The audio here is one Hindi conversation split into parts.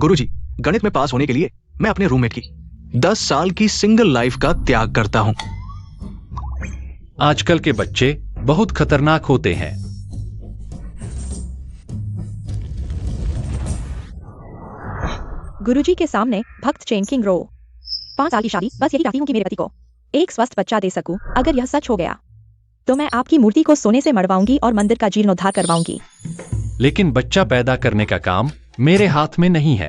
गुरुजी, गणित में पास होने के लिए मैं अपने रूममेट की 10 साल की सिंगल लाइफ का त्याग करता हूं। आजकल के बच्चे बहुत खतरनाक होते हैं। गुरुजी के सामने भक्त चेन किंग रो। 5 साल की शादी, बस यही चाहती हूँ कि मेरे पति को एक स्वस्थ बच्चा दे सकूं। अगर यह सच हो गया तो मैं आपकी मूर्ति को सोने से मड़वाऊंगी और मंदिर का जीर्णोद्धार करवाऊंगी। लेकिन बच्चा पैदा करने का काम मेरे हाथ में नहीं है।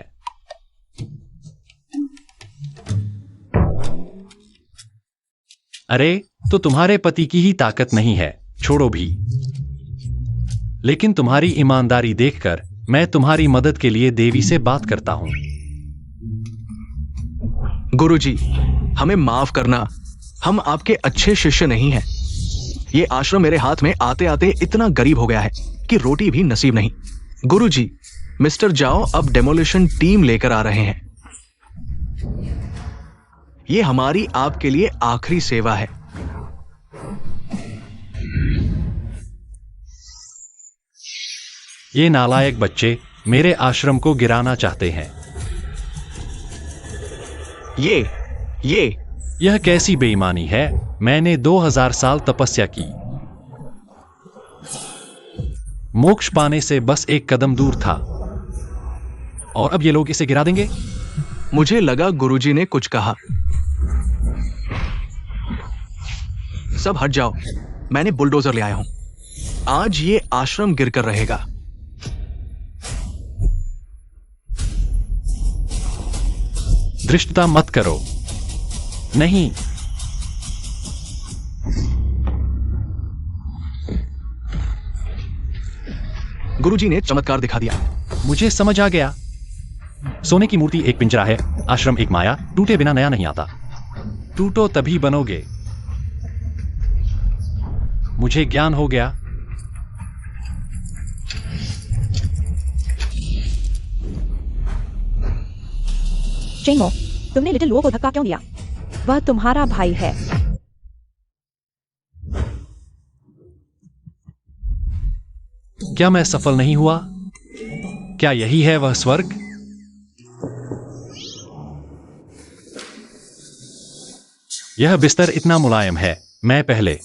अरे, तो तुम्हारे पति की ही ताकत नहीं है, छोड़ो भी। लेकिन तुम्हारी ईमानदारी देखकर मैं तुम्हारी मदद के लिए देवी से बात करता हूं। गुरुजी, हमें माफ करना, हम आपके अच्छे शिष्य नहीं हैं। ये आश्रम मेरे हाथ में आते आते इतना गरीब हो गया है कि रोटी भी नसीब नहीं। गुरुजी, मिस्टर जाओ अब डेमोलिशन टीम लेकर आ रहे हैं। ये हमारी आपके लिए आखिरी सेवा है। ये नालायक बच्चे मेरे आश्रम को गिराना चाहते हैं। यह कैसी बेईमानी है? मैंने 2000 साल तपस्या की, मोक्ष पाने से बस एक कदम दूर था, और अब ये लोग इसे गिरा देंगे? मुझे लगा गुरुजी ने कुछ कहा। सब हट जाओ, मैंने बुलडोजर ले आया हूं। आज ये आश्रम गिरकर रहेगा। धृष्टता मत करो। नहीं, गुरुजी ने चमत्कार दिखा दिया। मुझे समझ आ गया। सोने की मूर्ति एक पिंजरा है, आश्रम एक माया, टूटे बिना नया नहीं आता। टूटो तभी बनोगे। मुझे ज्ञान हो गया। चेनमो, तुमने लिटिल लुओ को धक्का क्यों दिया? वह तुम्हारा भाई है। क्या मैं सफल नहीं हुआ? क्या यही है वह स्वर्ग? यह बिस्तर इतना मुलायम है। मैं पहले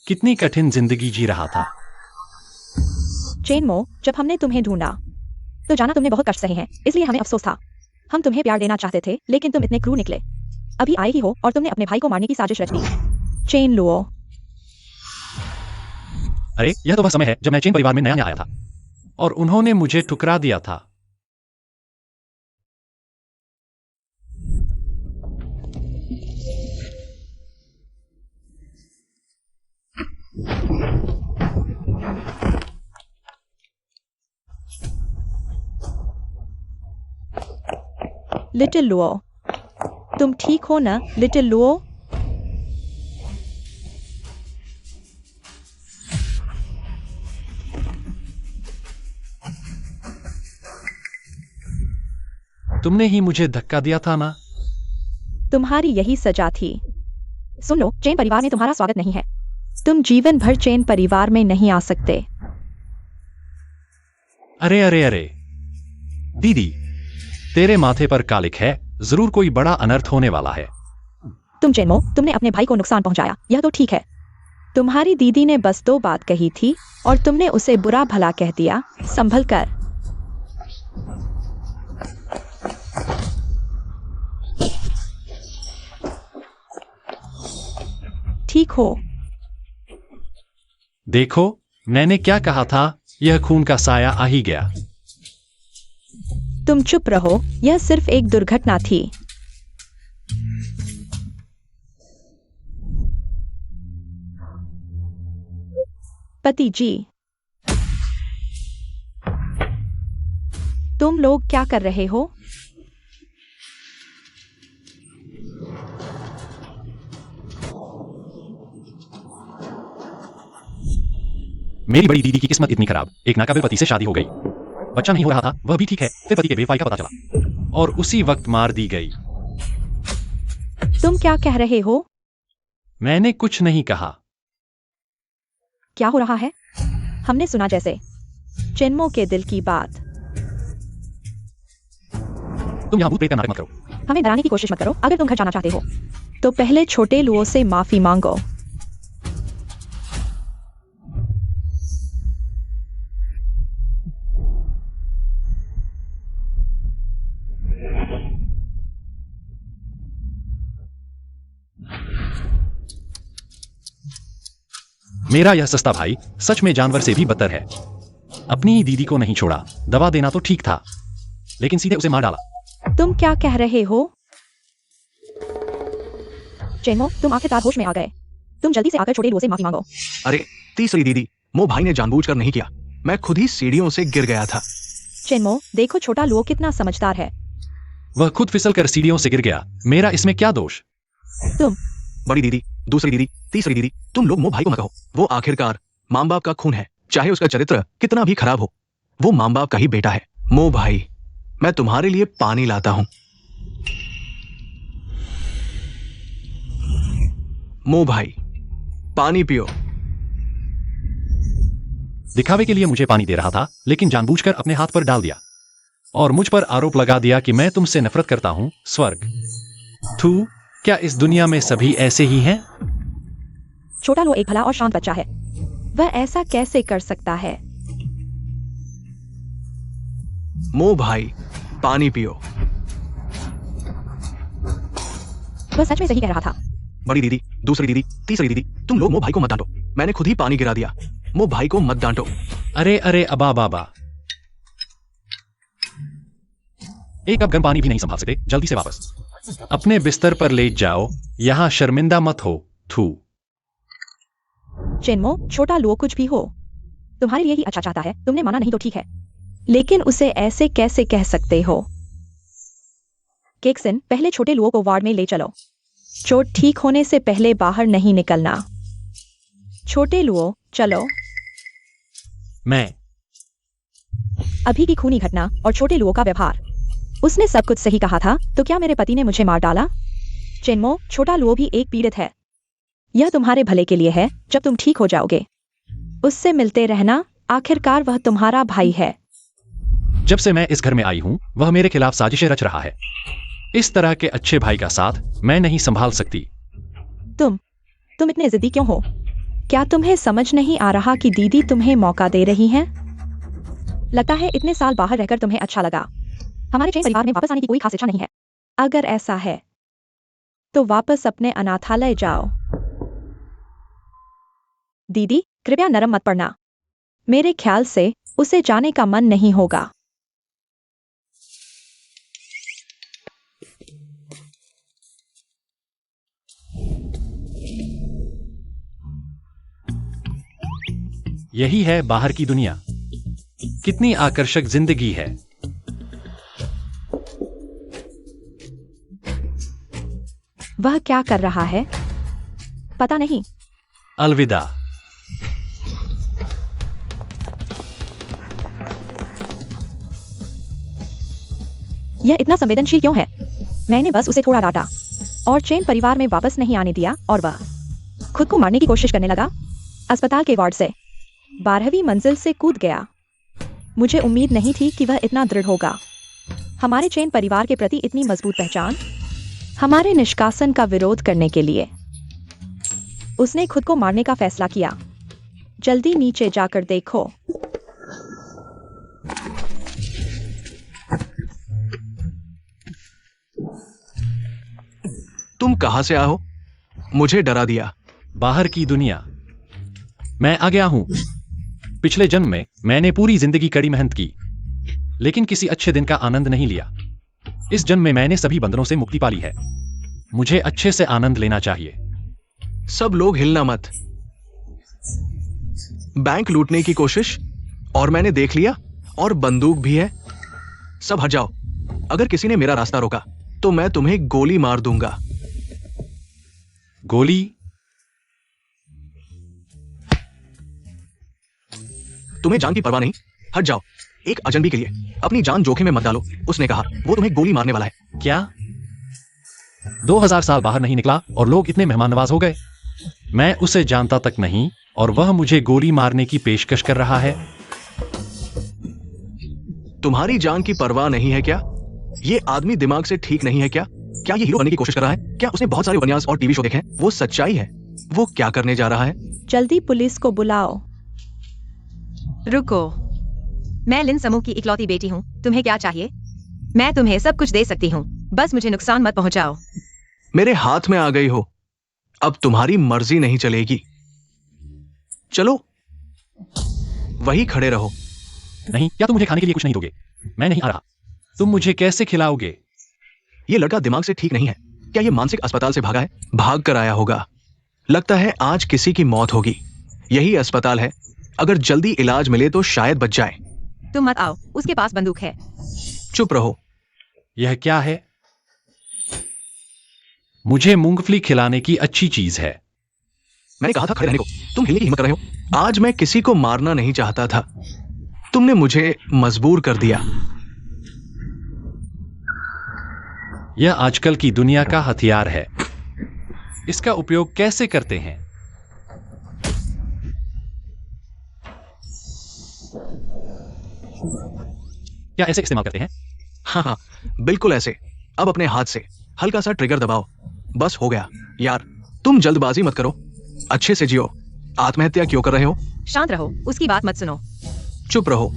कितनी कठिन जिंदगी जी रहा था। चेनमो, जब हमने तुम्हें ढूंढा तो जाना तुमने बहुत कष्ट सहे हैं, इसलिए हमें अफसोस था। हम तुम्हें प्यार देना चाहते थे, लेकिन तुम इतने क्रूर निकले। अभी आए ही हो और तुमने अपने भाई को मारने की साजिश रच ली। Chain Luo. अरे, यह तो वह समय है जब मैं चेन परिवार में नया नया आया था और उन्होंने मुझे ठुकरा दिया था। लिटिल लुओ, तुम ठीक हो ना लिटिल लुओ? तुमने ही मुझे धक्का दिया था ना? तुम्हारी यही सजा थी। सुन लो, चेन परिवार में तुम्हारा स्वागत नहीं है। तुम जीवन भर चेन परिवार में नहीं आ सकते। अरे अरे अरे, दीदी, तेरे माथे पर कालिक है, जरूर कोई बड़ा अनर्थ होने वाला है। तुम चेनमो, तुमने अपने भाई को नुकसान पहुंचाया, यह तो ठीक है। तुम्हारी दीदी ने बस 2 बात कही थी और तुमने उसे बुरा भला कह दिया। संभल कर। ठीक हो? देखो, मैंने क्या कहा था, यह खून का साया आ ही गया। तुम चुप रहो, यह सिर्फ एक दुर्घटना थी। पति जी, तुम लोग क्या कर रहे हो? मेरी बड़ी दीदी की किस्मत इतनी खराब, एक नाकाबिल पति से शादी हो गई। बच्चा नहीं हो रहा था, वह भी ठीक है। फिर पति के बेवफाई का पता चला और उसी वक्त मार दी गई। तुम क्या कह रहे हो? मैंने कुछ नहीं कहा। क्या हो रहा है? हमने सुना जैसे चेनमो के दिल की बात। तुम यहाँ भूत प्रेत का नाटक मत करो। हमें डराने की कोशिश मत करो। अगर तुम घर जाना चाहते हो तो पहले छोटे लुओ से माफी मांगो। मेरा यह सस्ता भाई सच में जानवर से भी बदतर है। अपनी दीदी को नहीं छोड़ा। दवा देना तो ठीक था, लेकिन सीधे उसे मार डाला। तुम क्या कह रहे हो? चेंगो, तुम आखिरकार होश में आ गए। तुम जल्दी से आकर छोटे लुओ से माफी मांगो। अरे तीसरी दीदी, मो भाई ने जानबूझकर नहीं किया। मैं खुद ही सीढ़ियों से गिर गया था। चेन्मो, देखो छोटा लुओ कितना समझदार है। वह खुद फिसलकर सीढ़ियों से गिर गया। मेरा इसमें क्या दोष? तुम बड़ी दीदी, दूसरी दीदी, तीसरी दीदी, तुम लोग मो भाई को मत कहो। वो आखिरकार माँ बाप का खून है। चाहे उसका चरित्र कितना भी खराब हो, वो माँ बाप का ही बेटा है। मो भाई, मैं तुम्हारे लिए पानी लाता हूं। मो भाई, पानी पियो। दिखावे के लिए मुझे पानी दे रहा था, लेकिन जानबूझकर अपने हाथ पर डाल दिया और मुझ पर आरोप लगा दिया कि मैं तुमसे नफरत करता हूं। स्वर्ग, थू, क्या इस दुनिया में सभी ऐसे ही हैं? छोटा लुओ एक भला और शांत बच्चा है। वह ऐसा कैसे कर सकता है? मो भाई, पानी पियो। वह सच में सही कह रहा था। बड़ी दीदी, दूसरी दीदी, तीसरी दीदी, तुम लोग मो भाई को मत डांटो। मैंने खुद ही पानी गिरा दिया। मो भाई को मत डांटो। अरे अरे अबा बाबा, एक कप गर्म पानी भी नहीं संभाल सकते। जल्दी से वापस अपने बिस्तर पर लेट जाओ। यहां शर्मिंदा मत हो। थू। चेन्मो, छोटा लुओ कुछ भी हो तुम्हारे लिए ही अच्छा चाहता है। तुमने माना नहीं तो ठीक है, लेकिन उसे ऐसे कैसे कह सकते हो? केक्सन, पहले छोटे लुओ को वार्ड में ले चलो। चोट ठीक होने से पहले बाहर नहीं निकलना। छोटे लुओ, चलो। मैं अभी की खूनी घटना और छोटे लुओ का व्यवहार, उसने सब कुछ सही कहा था। तो क्या मेरे पति ने मुझे मार डाला? चेन्मो, छोटा लुओ भी एक पीड़ित है। यह तुम्हारे भले के लिए है। जब तुम ठीक हो जाओगे उससे मिलते रहना। आखिरकार वह तुम्हारा भाई है। जब से मैं इस घर में आई हूं, वह मेरे खिलाफ साजिशें रच रहा है। इस तरह के अच्छे भाई का साथ मैं नहीं संभाल सकती। तुम इतने जिद्दी क्यों हो? क्या तुम्हें समझ नहीं आ रहा कि दीदी तुम्हें मौका दे रही हैं? लगता है इतने साल बाहर रहकर तुम्हें अच्छा लगा। हमारे चेन परिवार में वापस आने की कोई खास इच्छा नहीं है। अगर ऐसा है तो वापस अपने अनाथालय जाओ। दीदी, कृपया नरम मत पड़ना। मेरे ख्याल से उसे जाने का मन नहीं होगा। यही है बाहर की दुनिया। कितनी आकर्षक जिंदगी है। वह क्या कर रहा है पता नहीं। अलविदा। यह इतना संवेदनशील क्यों है? मैंने बस उसे थोड़ा डांटा और चेन परिवार में वापस नहीं आने दिया और वह खुद को मारने की कोशिश करने लगा। अस्पताल के वार्ड से 12वीं मंजिल से कूद गया। मुझे उम्मीद नहीं थी कि वह इतना दृढ़ होगा। हमारे चेन परिवार के प्रति इतनी मजबूत पहचान। हमारे निष्कासन का विरोध करने के लिए उसने खुद को मारने का फैसला किया। जल्दी नीचे जाकर देखो। तुम कहां से आए हो? मुझे डरा दिया। बाहर की दुनिया। मैं आ गया हूं। पिछले जन्म में मैंने पूरी जिंदगी कड़ी मेहनत की, लेकिन किसी अच्छे दिन का आनंद नहीं लिया। इस जन्म में मैंने सभी बंधनों से मुक्ति पा ली है। मुझे अच्छे से आनंद लेना चाहिए। सब लोग हिलना मत। बैंक लूटने की कोशिश और मैंने देख लिया, और बंदूक भी है। सब हट जाओ। अगर किसी ने मेरा रास्ता रोका तो मैं तुम्हें गोली मार दूंगा। गोली? तुम्हें जान की परवाह नहीं? हट जाओ। एक अजनबी के लिए अपनी जान जोखिम में मत डालो। उसने कहा वो तुम्हें गोली मारने वाला है। क्या? 2000 साल बाहर नहीं निकला और लोग इतने मेहमान नवाज हो गए। मैं उसे जानता तक नहीं और वह मुझे गोली मारने की पेशकश कर रहा है। तुम्हारी जान की परवाह नहीं है क्या? ये आदमी दिमाग से ठीक नहीं है क्या? क्या ये हीरो बनने की कोशिश कर रहा है? क्या उसने बहुत सारे उपन्यास और टीवी शो देखे हैं? वो सच्चाई है। वो क्या करने जा रहा है? जल्दी पुलिस को बुलाओ। रुको, मैं लिन समूह की इकलौती बेटी हूँ। तुम्हें क्या चाहिए? मैं तुम्हें सब कुछ दे सकती हूँ, बस मुझे नुकसान मत पहुंचाओ। मेरे हाथ में आ गई हो, अब तुम्हारी मर्जी नहीं चलेगी। चलो, वही खड़े रहो। नहीं, क्या तुम मुझे खाने के लिए कुछ नहीं दोगे? मैं नहीं आ रहा। तुम मुझे कैसे खिलाओगे? ये लड़का दिमाग से ठीक नहीं है। क्या ये मानसिक अस्पताल से भागा है? भाग कर आया होगा। लगता है आज किसी की मौत होगी। यही अस्पताल है। अगर जल्दी इलाज मिले तो शायद बच जाए। तुम मत आओ, उसके पास बंदूक है। चुप रहो। यह क्या है? मुझे मूंगफली खिलाने की अच्छी चीज है। मैंने कहा था खड़े रहने को। तुम हिलने की हिम्मत कर रहे हो। आज मैं किसी को मारना नहीं चाहता था, तुमने मुझे मजबूर कर दिया। यह आजकल की दुनिया का हथियार है। इसका उपयोग कैसे करते हैं? क्या ऐसे इस्तेमाल करते हैं? हाँ, बिल्कुल ऐसे। अब अपने हाथ से हल्का सा ट्रिगर दबाओ। बस हो गया। यार, तुम जल्दबाजी मत करो। अच्छे से जियो। आत्महत्या क्यों कर रहे हो? शांत रहो, उसकी बात मत सुनो। चुप रहो।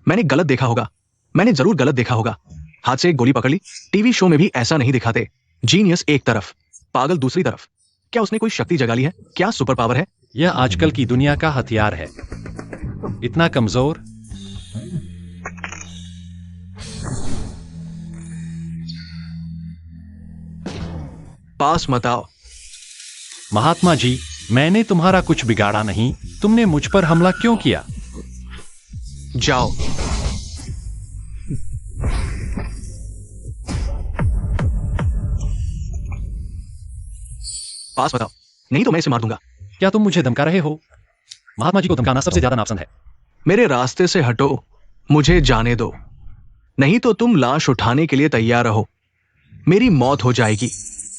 मैंने गलत देखा होगा। मैंने जरूर गलत देखा होगा। हाथ से एक गोली पकड़ ली। टीवी शो में भी ऐसा नहीं दिखाते। जीनियस एक तरफ, पागल दूसरी तरफ। क्या उसने कोई शक्ति जगा ली है? क्या सुपर पावर है? यह आजकल की दुनिया का हथियार है। इतना कमजोर। पास मत आओ। महात्मा जी, मैंने तुम्हारा कुछ बिगाड़ा नहीं। तुमने मुझ पर हमला क्यों किया? जाओ। पास बताओ, नहीं तो मैं इसे मार दूंगा। क्या तुम मुझे धमका रहे हो? महात्मा जी को धमकाना सबसे ज्यादा नापसंद है। मेरे रास्ते से हटो। मुझे जाने दो, नहीं तो तुम लाश उठाने के लिए तैयार रहो। मेरी मौत हो जाएगी,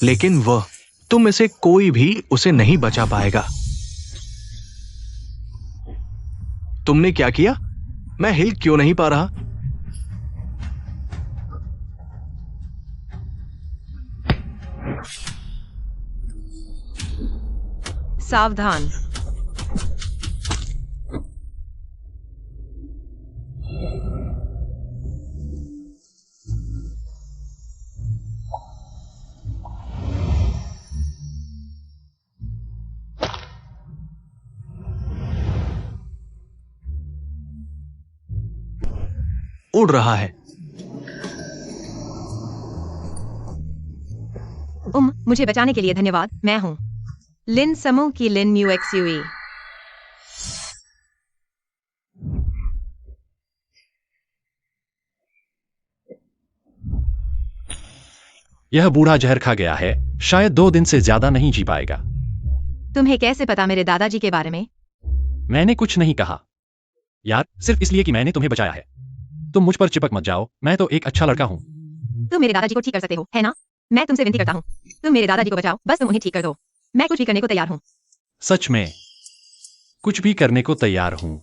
लेकिन वह, तुम में से कोई भी उसे नहीं बचा पाएगा। तुमने क्या किया? मैं हिल क्यों नहीं पा रहा? सावधान। उड़ रहा है। मुझे बचाने के लिए धन्यवाद। मैं हूं लिन समूह की लिन म्यू एक्सयूई। यह बूढ़ा जहर खा गया है। शायद 2 दिन से ज्यादा नहीं जी पाएगा। तुम्हें कैसे पता मेरे दादाजी के बारे में? मैंने कुछ नहीं कहा। यार, सिर्फ इसलिए कि मैंने तुम्हें बचाया है। तुम मुझ पर चिपक मत जाओ। मैं तो एक अच्छा लड़का हूं। तुम मेरे दादाजी को ठीक कर सकते हो, है ना? मैं तुमसे विनती करता हूँ, तुम मेरे दादाजी को बचाओ। बस तुम उन्हें ठीक कर दो। मैं कुछ भी करने को तैयार हूँ। सच में कुछ भी करने को तैयार हूं।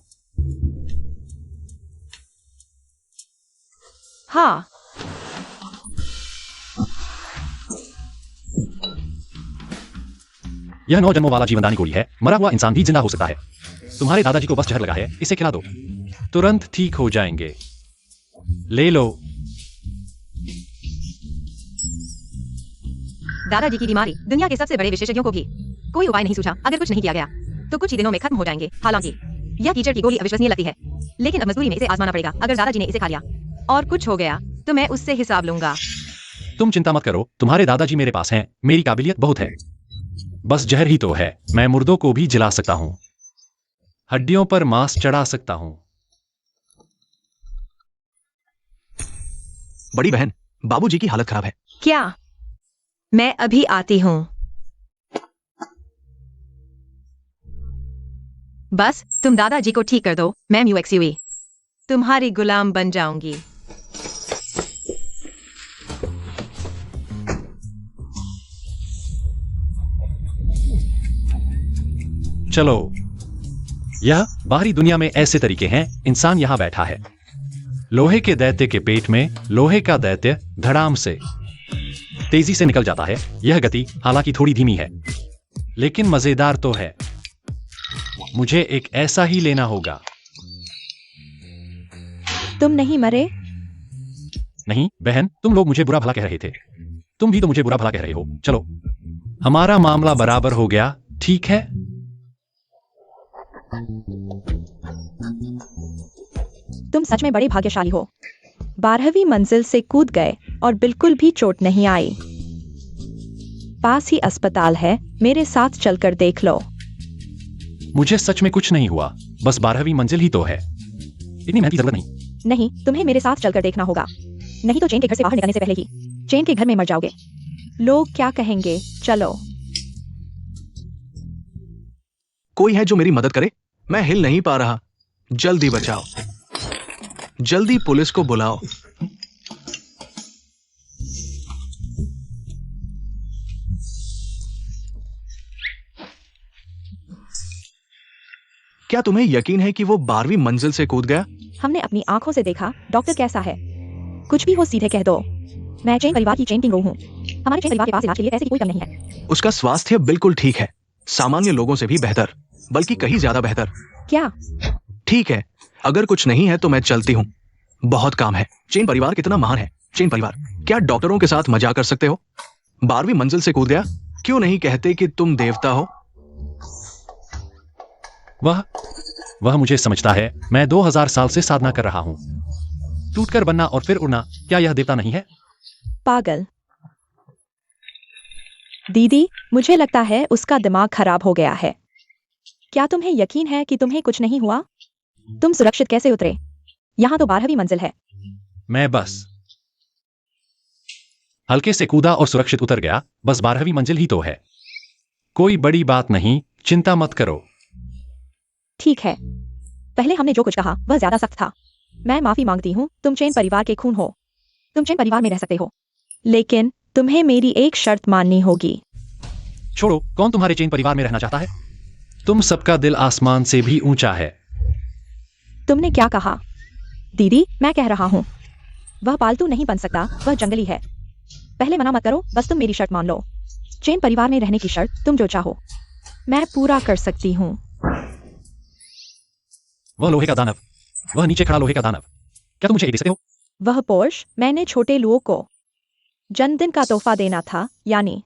हाँ, यह 9 जन्मों वाला जीवनदानी गोली है। मरा हुआ इंसान भी जिंदा हो सकता है। तुम्हारे दादाजी को बस जहर लगा है, इसे खिला दो, तुरंत ठीक हो जाएंगे। ले लो। दादाजी की बीमारी दुनिया के सबसे बड़े विशेषज्ञों को भी कोई उपाय नहीं सूझा। अगर कुछ नहीं किया गया तो कुछ ही दिनों में खत्म हो जाएंगे। हालांकि यह कीचड़ की गोली अविश्वसनीय लगती है, लेकिन अब मजबूरी में इसे आजमाना पड़ेगा। अगर दादाजी ने इसे खा लिया और कुछ हो गया तो मैं उससे हिसाब लूंगा। तुम चिंता मत करो, तुम्हारे दादाजी मेरे पास हैं। मेरी काबिलियत बहुत है। बस जहर ही तो है। मैं मुर्दों को भी जिला सकता हूं, हड्डियों पर मांस चढ़ा सकता हूं। बड़ी बहन, बाबूजी की हालत खराब है। क्या? मैं अभी आती हूँ। बस तुम दादाजी को ठीक कर दो, मैं म्यूएक्सयूई तुम्हारी गुलाम बन जाऊंगी। चलो, यह बाहरी दुनिया में ऐसे तरीके हैं। इंसान यहां बैठा है, लोहे के दैत्य के पेट में। लोहे का दैत्य धड़ाम से तेजी से निकल जाता है। यह गति हालांकि थोड़ी धीमी है, लेकिन मजेदार तो है। मुझे एक ऐसा ही लेना होगा। तुम नहीं मरे? नहीं बहन, तुम लोग मुझे बुरा भला कह रहे थे। तुम भी तो मुझे बुरा भला कह रहे हो। चलो, हमारा मामला बराबर हो गया, ठीक है? तुम सच में बड़े भाग्यशाली हो। 12वीं मंजिल से कूद गए और बिल्कुल भी चोट नहीं आई। पास ही अस्पताल है, मेरे साथ चलकर देख लो। मुझे सच में कुछ नहीं हुआ, बस 12वीं मंजिल ही तो है। इतनी मेहनत की जरूरत नहीं। नहीं, तुम्हें मेरे साथ चलकर देखना होगा, नहीं तो चेन के घर से बाहर निकलने से पहले ही चेन के घर में मर जाओगे। लोग क्या कहेंगे? चलो। कोई है जो मेरी मदद करे? मैं हिल नहीं पा रहा। जल्दी बचाओ, जल्दी पुलिस को बुलाओ। क्या तुम्हें यकीन है कि वो 12वीं मंजिल से कूद गया? हमने अपनी आंखों से देखा। डॉक्टर कैसा है? कुछ भी हो सीधे कह दो। मैं चेन परिवार की चेन किंग हूँ। हमारे चेन परिवार के पास इलाज के लिए पैसे की कोई कमी नहीं है। उसका स्वास्थ्य बिल्कुल ठीक है, सामान्य लोगों से भी बेहतर, बल्कि कहीं ज्यादा बेहतर। क्या? ठीक है, अगर कुछ नहीं है तो मैं चलती हूँ, बहुत काम है। चेन परिवार कितना महान है। चेन परिवार, क्या डॉक्टरों के साथ मजाक कर सकते हो? 12वीं मंजिल से कूद गया? क्यों नहीं कहते कि तुम देवता हो? वह मुझे समझता है। मैं 2000 साल से साधना कर रहा हूं। टूटकर बनना और फिर उड़ना, क्या यह देवता नहीं है? पागल। दीदी, मुझे लगता है उसका दिमाग खराब हो गया है। क्या तुम्हें यकीन है कि तुम्हें कुछ नहीं हुआ? तुम सुरक्षित कैसे उतरे? यहाँ तो 12वीं मंजिल है। मैं बस हल्के से कूदा और सुरक्षित उतर गया। बस 12वीं मंजिल ही तो है, कोई बड़ी बात नहीं, चिंता मत करो। ठीक है, पहले हमने जो कुछ कहा वह ज्यादा सख्त था। मैं माफी मांगती हूँ। तुम चेन परिवार के खून हो, तुम चेन परिवार में रह सकते हो, लेकिन तुम्हें मेरी एक शर्त माननी होगी। छोड़ो, कौन तुम्हारे चेन परिवार में रहना चाहता है? तुम सबका दिल आसमान से भी ऊंचा है। तुमने क्या कहा? दीदी, मैं कह रहा हूँ, वह पालतू नहीं बन सकता, वह जंगली है। पहले मना मत करो, बस तुम मेरी शर्त मान लो। चेन परिवार में रहने की शर्त, तुम जो चाहो मैं पूरा कर सकती हूँ। वह लोहे का दानव, वह नीचे खड़ा लोहे का दानव, क्या तुम मुझे ये दे सकते हो? वह पोर्श मैंने छोटे लुओ को जन्मदिन का तोहफा देना था, यानी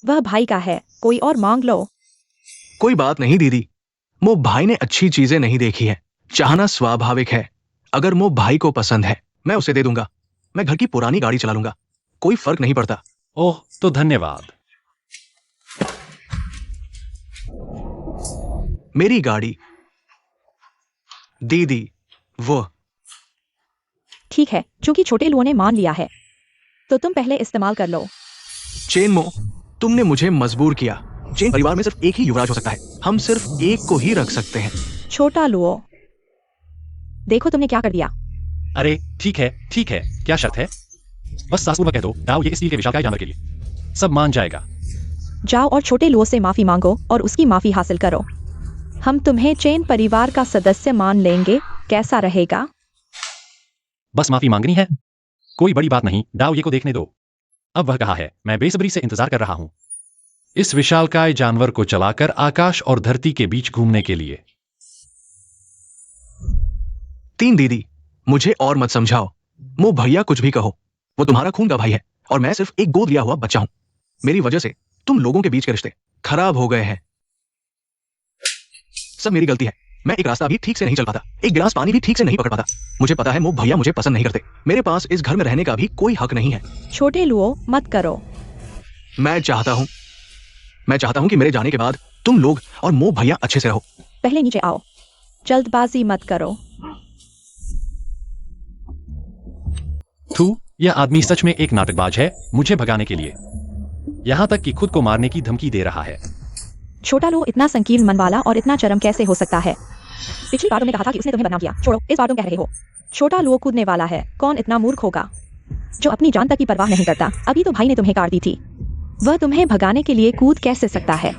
वह भाई का है। कोई और मांग लो। कोई बात नहीं दीदी, मो भाई ने अच्छी चीजें नहीं देखी है, चाहना स्वाभाविक है। अगर मो भाई को पसंद है, मैं उसे दे दूंगा। मैं घर की पुरानी गाड़ी चला लूंगा, कोई फर्क नहीं पड़ता। ओह, तो धन्यवाद। मेरी गाड़ी दीदी, वो। ठीक है, चूंकि छोटे लुओं ने मान लिया है, तो तुम पहले इस्तेमाल कर लो। चेन मो, तुमने मुझे मजबूर किया। चेन परिवार में सिर्फ एक ही युवराज हो सकता है, हम सिर्फ एक को ही रख सकते हैं। छोटा लुओ, देखो तुमने क्या कर दिया। अरे ठीक है, ठीक है, क्या शर्त है? बस सासू कह दो, दाओ ये इस के विशालकाय जानवर के लिए, सब मान जाएगा। जाओ और छोटे लुओ से माफी मांगो और उसकी माफी हासिल करो। हम तुम्हें चेन परिवार का सदस्य मान लेंगे, कैसा रहेगा? बस माफी मांगनी है, कोई बड़ी बात नहीं। दाओ ये को देखने दो। अब वह कहा है, मैं बेसब्री से इंतजार कर रहा हूं, इस विशालकाय जानवर को चलाकर आकाश और धरती के बीच घूमने के लिए। 3 दीदी, मुझे और मत समझाओ। मो भैया कुछ भी कहो, वो तुम्हारा खून का भाई है और मैं सिर्फ एक गोद लिया हुआ बच्चा हूं। मेरी वजह से तुम लोगों के बीच के रिश्ते खराब हो गए हैं। सब मेरी गलती है। मैं एक रास्ता भी ठीक से नहीं चल पाता, एक गिलास पानी भी ठीक से नहीं पकड़ पाता। मुझे पता है मो भैया मुझे पसंद नहीं करते। मेरे पास इस घर में रहने का भी कोई हक नहीं है। छोटे लुओ, मत करो। मैं चाहता हूं कि मेरे जाने के बाद तुम लोग और मो भैया अच्छे से रहो। पहले नीचे आओ, जल्दबाजी मत करो। थू, यह आदमी सच में एक नाटकबाज है, मुझे भगाने के लिए, यहां तक कि खुद को मारने की धमकी दे रहा है। छोटा लो इतना संकीर्ण मन वाला और इतना चरम कैसे हो सकता है? पिछली बार तुमने कहा था कि उसने तुम्हें बदनाम किया। छोड़ो, इस बार तुम कह रहे हो छोटा लो कूदने वाला है। कौन इतना मूर्ख होगा जो अपनी जान तक की परवाह नहीं करता? अभी तो भाई ने तुम्हें काट दी थी, वह तुम्हें भगाने के लिए कूद कैसे सकता है?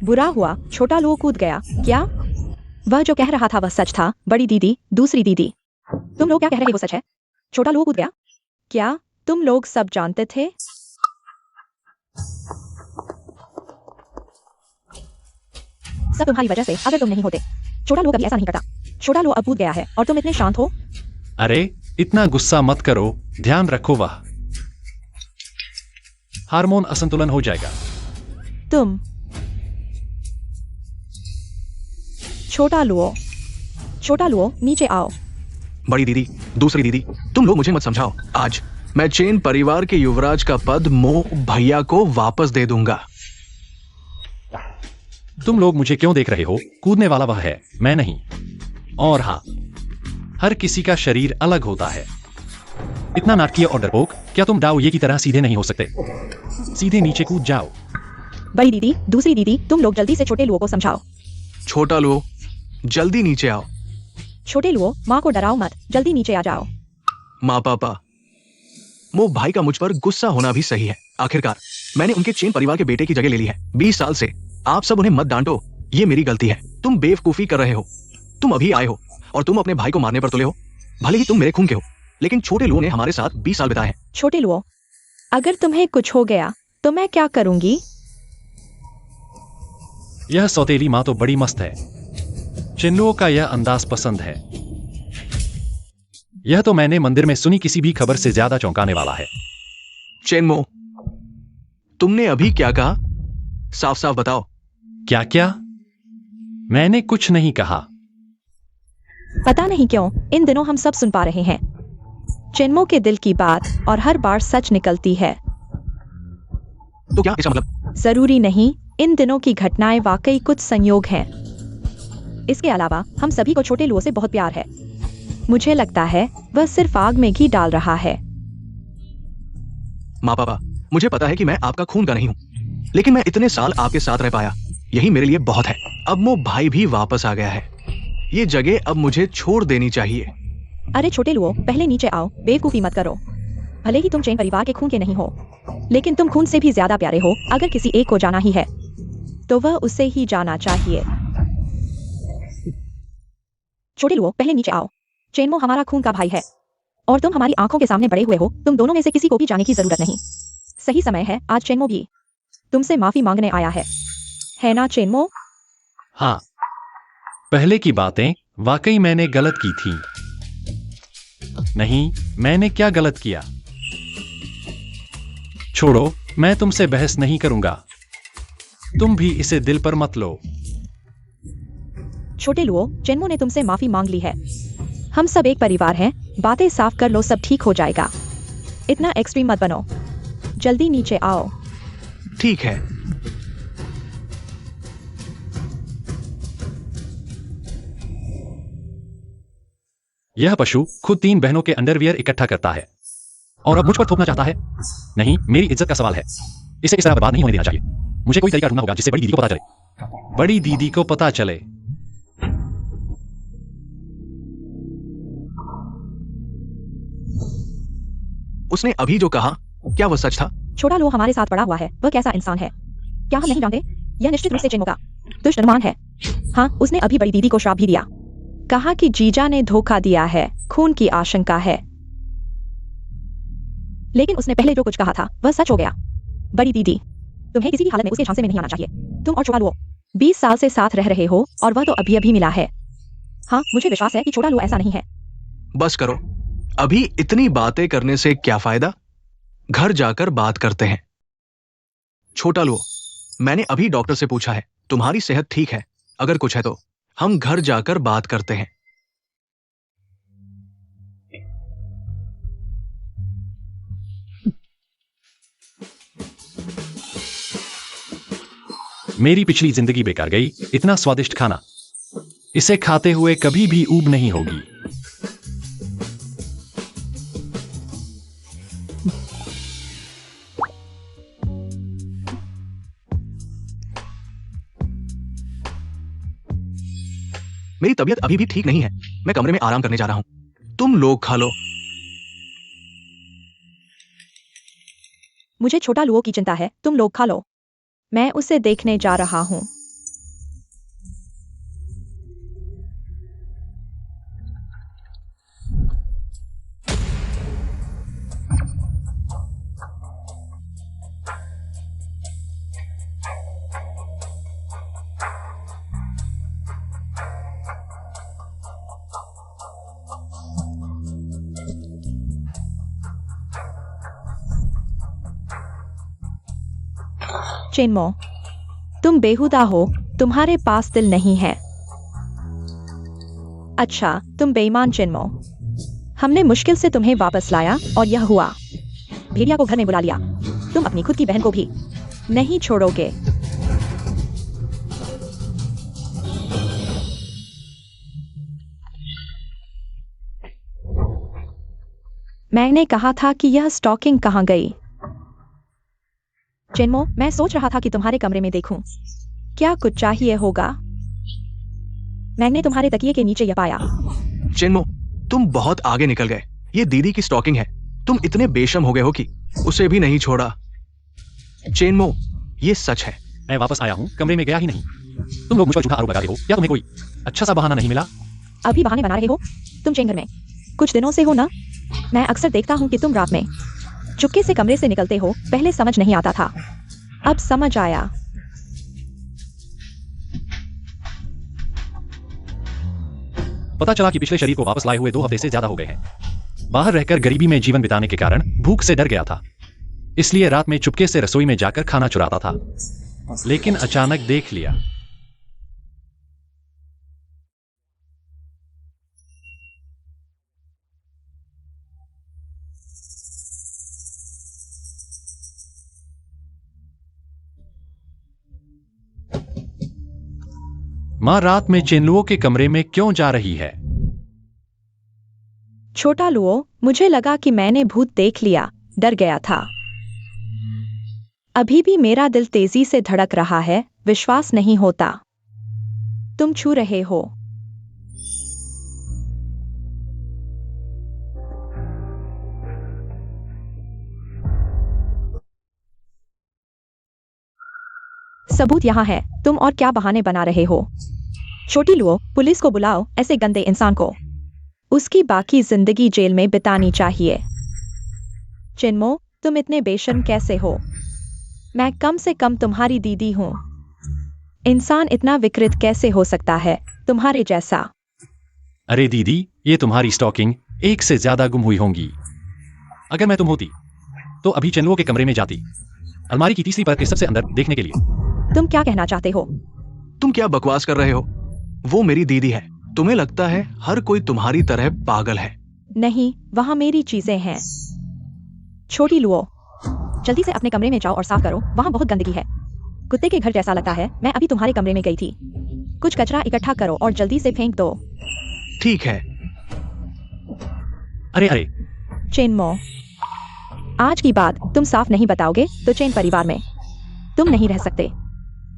बुरा हुआ छोटा लो कूद गया। क्या वह जो कह रहा था वह सच था? बड़ी दीदी, दूसरी दीदी, तुम लोग क्या कह रहे हो सच है? छोटा लो कूद गया? क्या तुम लोग सब जानते थे? सब तुम्हारी वजह से। अगर तुम नहीं होते, छोटा लो कभी ऐसा नहीं करता। छोटा लो अब कूद गया है और तुम इतने शांत हो। अरे इतना गुस्सा मत करो, ध्यान रखो, वह हार्मोन असंतुलन हो जाएगा। तुम छोटा लो नीचे आओ। बड़ी दीदी, दूसरी दीदी, तुम लोग मुझे मत समझाओ। आज मैं चेन परिवार के युवराज का पद मो भैया को वापस दे दूंगा। तुम लोग मुझे क्यों देख रहे हो? कूदने वाला वह है, मैं नहीं। और हाँ, हर किसी का शरीर अलग होता है। इतना नाटकीय और डरपोक, क्या तुम डाओ ये की तरह सीधे नहीं हो सकते? सीधे नीचे कूद जाओ। बड़ी दीदी, दूसरी दीदी, तुम लोग जल्दी से छोटे लुओ को समझाओ। छोटा लो, जल्दी नीचे आओ। छोटे लुओ, माँ को डराओ मत, जल्दी नीचे आ जाओ। माँ पापा, मो भाई का मुझ पर गुस्सा होना भी सही है। आखिरकार मैंने उनके चेन परिवार के बेटे की जगह ले ली है। 20 साल से आप सब उन्हें मत डांटो, ये मेरी गलती है। तुम बेवकूफी कर रहे हो। तुम अभी आए हो और तुम अपने भाई को मारने पर तुले हो। भले ही तुम मेरे खून के हो, लेकिन छोटे लुओ ने हमारे साथ 20 साल बिताए हैं। छोटे लुओ, अगर तुम्हें कुछ हो गया तो मैं क्या करूंगी? यह सौतेली माँ तो बड़ी मस्त है। चिन्नुओं का यह अंदाज पसंद है। यह तो मैंने मंदिर में सुनी किसी भी खबर से ज्यादा चौंकाने वाला है। चेनमो, तुमने अभी क्या कहा? साफ साफ बताओ। क्या क्या? मैंने कुछ नहीं कहा। पता नहीं क्यों इन दिनों हम सब सुन पा रहे हैं चिन्मो के दिल की बात, और हर बार सच निकलती है। तो क्या इसका मतलब? जरूरी नहीं, इन दिनों की घटनाएं वाकई कुछ संयोग हैं। इसके अलावा हम सभी को छोटे लुओ से बहुत प्यार है। मुझे लगता है वह सिर्फ आग में घी डाल रहा है। माँ पापा, मुझे पता है कि मैं आपका खून का नहीं हूँ, लेकिन मैं इतने साल आपके साथ रह पाया, यही मेरे लिए बहुत है। अब मो भाई भी वापस आ गया है। ये जगह अब मुझे छोड़ देनी चाहिए। अरे छोटे लुओ, पहले नीचे आओ, बेवकूफी मत करो। भले ही तुम चेन परिवार के खून के नहीं हो, लेकिन तुम खून से भी ज्यादा प्यारे हो। अगर किसी एक को जाना ही है तो वह उसे ही जाना चाहिए। छोटे लुओ, पहले नीचे आओ। चेनमो हमारा खून का भाई है और तुम हमारी आंखों के सामने बड़े हुए हो। तुम दोनों में से किसी को भी जाने की जरूरत नहीं। सही समय है, आज चेनमो भी तुमसे माफी मांगने आया है ना चेनमो? हाँ, पहले की बातें वाकई मैंने गलत की थी। नहीं, मैंने क्या गलत किया? छोड़ो, मैं तुमसे बहस नहीं करूंगा। तुम भी इसे दिल पर मत लो। छोटे लुओ, चेनमो ने तुमसे माफी मांग ली है। हम सब एक परिवार हैं, बातें साफ कर लो, सब ठीक हो जाएगा। इतना एक्सट्रीम मत बनो, जल्दी नीचे आओ। ठीक है। यह पशु खुद 3 बहनों के अंडरवियर इकट्ठा करता है और अब मुझ पर थोपना चाहता है। नहीं, मेरी इज्जत का सवाल है। इसे इस तरह बर्बाद नहीं होने देना चाहिए। मुझे कोई तरीका ढूंढना होगा जिससे बड़ी दीदी को पता चले। बड़ी दीदी को पता चले। उसने अभी जो कहा, क्या वह सच था? छोटा लो हमारे साथ पड़ा हुआ है। वह कैसा इंसान है, क्या हम नहीं जानते? यह निश्चित रूप से चेनमो का दुष्ट अनुमान है। हाँ, उसने अभी बड़ी दीदी को श्राप भी दिया। कहा कि जीजा ने धोखा दिया है, खून की आशंका है। लेकिन उसने पहले जो कुछ कहा था वह सच हो गया। बड़ी दीदी, तुम्हें किसी भी हालत में उसके झांसे में नहीं आना चाहिए। तुम और छोटा लुओ 20 साल से साथ रह रहे हो और वह तो अभी अभी मिला है। हाँ, मुझे विश्वास है कि छोटा लुओ ऐसा नहीं है। बस करो, अभी इतनी बातें करने से क्या फायदा? घर जाकर बात करते हैं। छोटा लुओ, मैंने अभी डॉक्टर से पूछा है, तुम्हारी सेहत ठीक है। अगर कुछ है तो हम घर जाकर बात करते हैं। मेरी पिछली जिंदगी बेकार गई। इतना स्वादिष्ट खाना, इसे खाते हुए कभी भी ऊब नहीं होगी। मेरी तबीयत अभी भी ठीक नहीं है। मैं कमरे में आराम करने जा रहा हूं। तुम लोग खा लो। मुझे छोटा लुओ की चिंता है, तुम लोग खा लो। मैं उसे देखने जा रहा हूं। चेनमो, तुम बेहुदा हो, तुम्हारे पास दिल नहीं है। अच्छा, तुम बेईमान चेनमो। हमने मुश्किल से तुम्हें वापस लाया और यह हुआ। भेड़िया को घर में बुला लिया। तुम अपनी खुद की बहन को भी नहीं छोड़ोगे। मैंने कहा था कि यह स्टॉकिंग कहाँ गई? चेनमो, मैं सोच रहा था कि तुम्हारे कमरे में देखूं। क्या कुछ चाहिए होगा? मैंने तुम्हारे तकिए के नीचे यह पाया। चेनमो, तुम बहुत आगे निकल गए। ये दीदी की स्टॉकिंग है। तुम इतने बेशर्म हो गए हो कि उसे भी नहीं छोड़ा। चेनमो, ये सच है। मैं वापस आया हूँ, कमरे में गया ही नहीं। तुम लोग मुझ पर झूठा आरोप लगा रहे हो। क्या तुम्हें कोई अच्छा सा बहाना नहीं मिला? अभी बहाने बना रहे हो? तुम चेन घर में कुछ दिनों से हो ना? मैं अक्सर देखता हूँ कि तुम रात में चुपके से कमरे से निकलते हो। पहले समझ नहीं आता था, अब समझ आया। पता चला कि पिछले शरीर को वापस लाए हुए 2 हफ्ते से ज्यादा हो गए हैं। बाहर रहकर गरीबी में जीवन बिताने के कारण भूख से डर गया था, इसलिए रात में चुपके से रसोई में जाकर खाना चुराता था, लेकिन अचानक देख लिया। माँ रात में चेनलुओ के कमरे में क्यों जा रही है? छोटा लुओ, मुझे लगा कि मैंने भूत देख लिया, डर गया था। अभी भी मेरा दिल तेजी से धड़क रहा है, विश्वास नहीं होता। तुम छू रहे हो। सबूत यहाँ है, तुम और क्या बहाने बना रहे हो? छोटी लुओ, पुलिस को बुलाओ ऐसे गंदे इंसान को। उसकी बाकी जिंदगी जेल में बितानी चाहिए। चिन्मो, तुम इतने बेशर्म कैसे हो? मैं कम से कम तुम्हारी दीदी हूँ। इंसान इतना विकृत कैसे हो सकता है, तुम्हारे जैसा? अरे दीदी, ये तुम्हारी स्टॉकिंग 1 से ज्यादा गुम हुई होंगी। अगर मैं तुम होती तो अभी चेनलुओ के कमरे में जाती, अलमारी की तीसरी परत के सबसे अंदर देखने के लिए। तुम क्या कहना चाहते हो? तुम क्या बकवास कर रहे हो? वो मेरी दीदी है। तुम्हें लगता है हर कोई तुम्हारी तरह पागल है? नहीं, वहां मेरी चीजें हैं। छोटी लुओ, जल्दी से अपने कमरे में जाओ और साफ करो, वहां बहुत गंदगी है। कुत्ते के घर जैसा लगता है। मैं अभी तुम्हारे कमरे में गई थी। कुछ कचरा इकट्ठा करो और जल्दी से फेंक दो। ठीक है। अरे अरे, चेनमो, आज की बात तुम साफ नहीं बताओगे तो चेन परिवार में तुम नहीं रह सकते।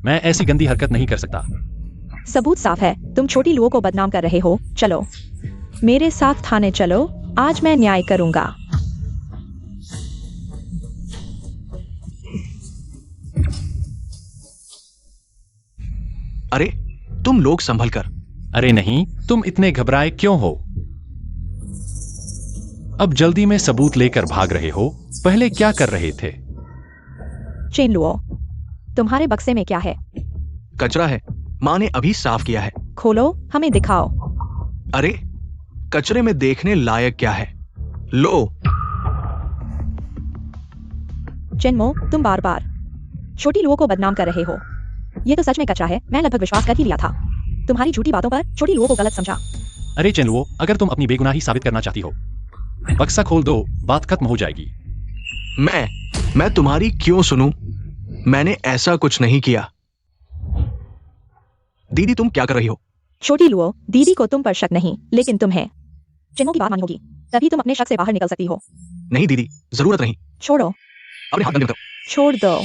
मैं ऐसी गंदी हरकत नहीं कर सकता। सबूत साफ है, तुम छोटी लुओ को बदनाम कर रहे हो। चलो मेरे साथ थाने चलो, आज मैं न्याय करूंगा। अरे तुम लोग संभल कर। अरे नहीं, तुम इतने घबराए क्यों हो? अब जल्दी में सबूत लेकर भाग रहे हो, पहले क्या कर रहे थे? चेन लुओ, तुम्हारे बक्से में क्या है? कचरा है, माँ ने अभी साफ किया है। खोलो, हमें दिखाओ। अरे कचरे में देखने लायक क्या है? लो। चेनमो, तुम बार बार छोटी लुओ को बदनाम कर रहे हो। ये तो सच में कचरा है, मैं लगभग विश्वास कर ही लिया था। तुम्हारी झूठी बातों पर छोटी लुओ को गलत समझा। अरे चेनलुओ, अगर तुम अपनी बेगुनाही साबित करना चाहती हो, बक्सा खोल दो, बात खत्म हो जाएगी। मैं तुम्हारी क्यों सुनूं? मैंने ऐसा कुछ नहीं किया। दीदी तुम क्या कर रही हो? छोटी लुओ, दीदी को तुम पर शक नहीं, लेकिन तुम्हें चिन्हों की बात मानी होगी, तभी तुम अपने शक से बाहर निकल सकती हो। नहीं दीदी, जरूरत नहीं। छोड़ो। अपने हाथ बंद करो। छोड़ दो।